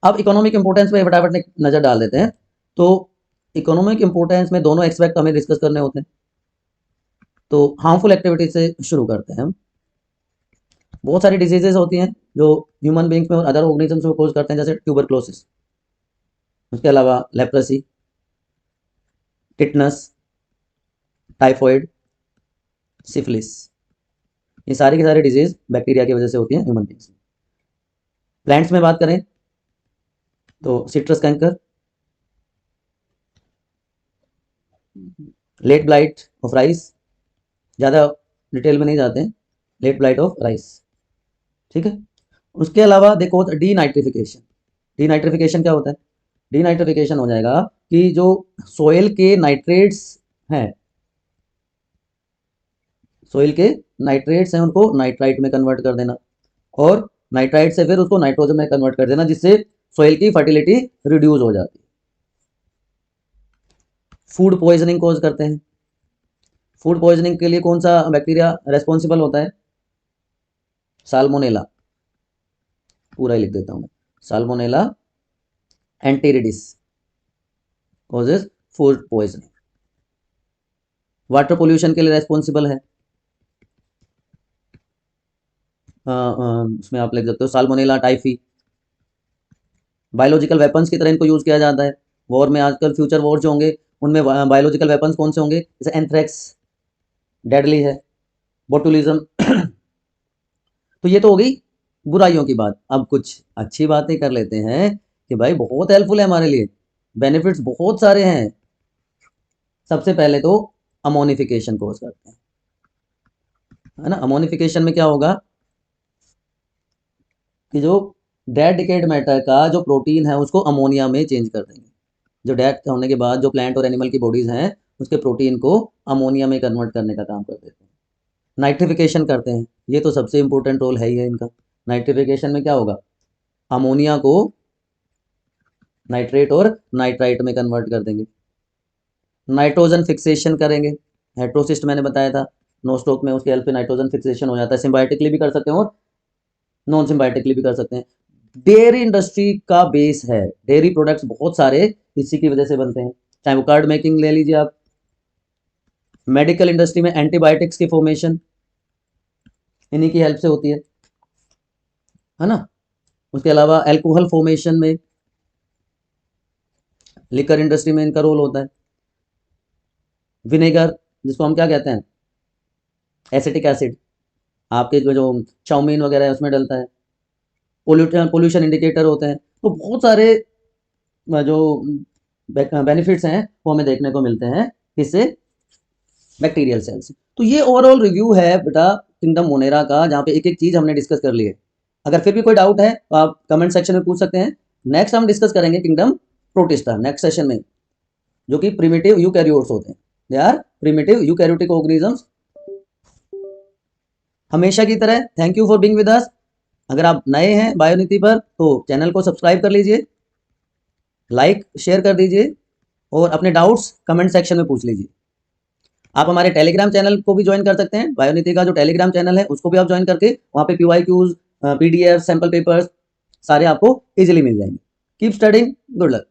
अब इकोनॉमिक इंपोर्टेंस पे फटाफट नजर डाल देते हैं। तो इकोनॉमिक इंपोर्टेंस में दोनों एक्सपेक्ट हमें डिस्कस करने होते हैं। तो हार्मफुल एक्टिविटीज से शुरू करते हैं हम। बहुत सारी डिजीजेज होती हैं जो ह्यूमन बींग्स में और अदर ऑर्गेनिजम्स में कोज करते हैं, जैसे ट्यूबरक्लोसिस, उसके अलावा लेप्रेसी, टिटनस, टाइफॉइड, सिफिलिस, ये सारी की सारी डिजीज बैक्टीरिया की वजह से होती है ह्यूमन बींग्स में। प्लांट्स में बात करें तो citrus canker, late blight of rice, ज़्यादा डिटेल में नहीं जाते हैं, लेट ब्लाइट ऑफ राइस, ठीक है। उसके अलावा देखो डी नाइट्रिफिकेशन। डी नाइट्रिफिकेशन क्या होता है? डी नाइट्रिफिकेशन हो जाएगा कि जो सोयल के नाइट्रेट्स हैं, सोइल के नाइट्रेट्स हैं उनको नाइट्राइट में कन्वर्ट कर देना, और नाइट्राइट से फिर उसको नाइट्रोजन में कन्वर्ट कर देना, जिससे सोइल की फर्टिलिटी रिड्यूस हो जाती है। फूड पॉइजनिंग कोज करते हैं। फूड पॉइजनिंग के लिए कौन सा बैक्टीरिया रेस्पॉन्सिबल होता है? साल्मोनेला, पूरा ही लिख देता हूं, Salmonella enteritidis causes food poisoning. Water pollution के लिए रेस्पॉन्सिबल है, उसमें आप लिख सकते हो साल्मोनेला टाइफी। बायोलॉजिकल वेपन्स की तरह इनको यूज किया जाता है। वॉर में आजकल फ्यूचर वॉर जो होंगे उनमें बायोलॉजिकल वेपन्स कौन से होंगे? जैसे एंथ्रेक्स डेडली है, बोटुलिज्म तो ये तो हो गई बुराइयों की बात। अब कुछ अच्छी बातें कर लेते हैं कि भाई बहुत हेल्पफुल है हमारे लिए, बेनिफिट्स बहुत सारे हैं। सबसे पहले तो अमोनिफिकेशन कोर्स करते हैं, है ना। अमोनिफिकेशन में क्या होगा कि जो डेड डिकेड मैटर का जो प्रोटीन है उसको अमोनिया में चेंज कर देंगे। जो डेथ होने के बाद जो प्लांट और एनिमल की बॉडीज हैं उसके प्रोटीन को अमोनिया में कन्वर्ट करने का काम कर देते हैं। नाइट्रिफिकेशन करते हैं, ये तो सबसे इंपॉर्टेंट रोल है ही है इनका। नाइट्रिफिकेशन में क्या होगा, अमोनिया को नाइट्रेट और नाइट्राइट में कन्वर्ट कर देंगे। नाइट्रोजन फिक्सेशन करेंगे, हेट्रोसिस्ट मैंने बताया था, नो स्टॉक में उसके हेल्प से नाइट्रोजन फिक्सेशन हो जाता है। सिम्बायोटिकली भी कर सकते हैं और नॉन सिम्बायोटिकली भी कर सकते हैं। डेयरी इंडस्ट्री का बेस है, डेयरी प्रोडक्ट्स बहुत सारे इसी की वजह से बनते हैं, चाहे वो कार्ड मेकिंग ले लीजिए आप। मेडिकल इंडस्ट्री में एंटीबायोटिक्स की फॉर्मेशन इन्हीं की हेल्प से होती है ना। उसके अलावा अल्कोहल फॉर्मेशन में, लिकर इंडस्ट्री में इनका रोल होता है। विनेगर, जिसको हम क्या कहते हैं, एसिटिक एसिड, आपके जो चाउमीन वगैरह है उसमें डलता है। पोल्यूशन इंडिकेटर होते हैं। तो बहुत सारे जो बेनिफिट्स हैं वो हमें देखने को मिलते हैं किससे, बैक्टीरियल सेल से। तो ये ओवरऑल रिव्यू है बेटा किंगडम मोनेरा का, जहाँ पे एक एक चीज हमने डिस्कस कर ली है। अगर फिर भी कोई डाउट है तो आप कमेंट सेक्शन में पूछ सकते हैं। नेक्स्ट हम डिस्कस करेंगे किंगडम प्रोटिस्टा नेक्स्ट सेशन में, जो कि प्रिमिटिव यूकैरियोट्स होते हैं। They are primitive eukaryotic organisms. हमेशा की तरह thank you for being with us. अगर आप नए हैं बायोनीति पर तो चैनल को सब्सक्राइब कर लीजिए, लाइक शेयर कर दीजिए और अपने डाउट्स कमेंट सेक्शन में पूछ लीजिए। आप हमारे टेलीग्राम चैनल को भी ज्वाइन कर सकते हैं, बायोनीति का जो टेलीग्राम चैनल है उसको भी आप ज्वाइन करके वहाँ पे PYQs, PDF, सैम्पल पेपर्स सारे आपको इजीली मिल जाएंगे। Keep studying, good luck.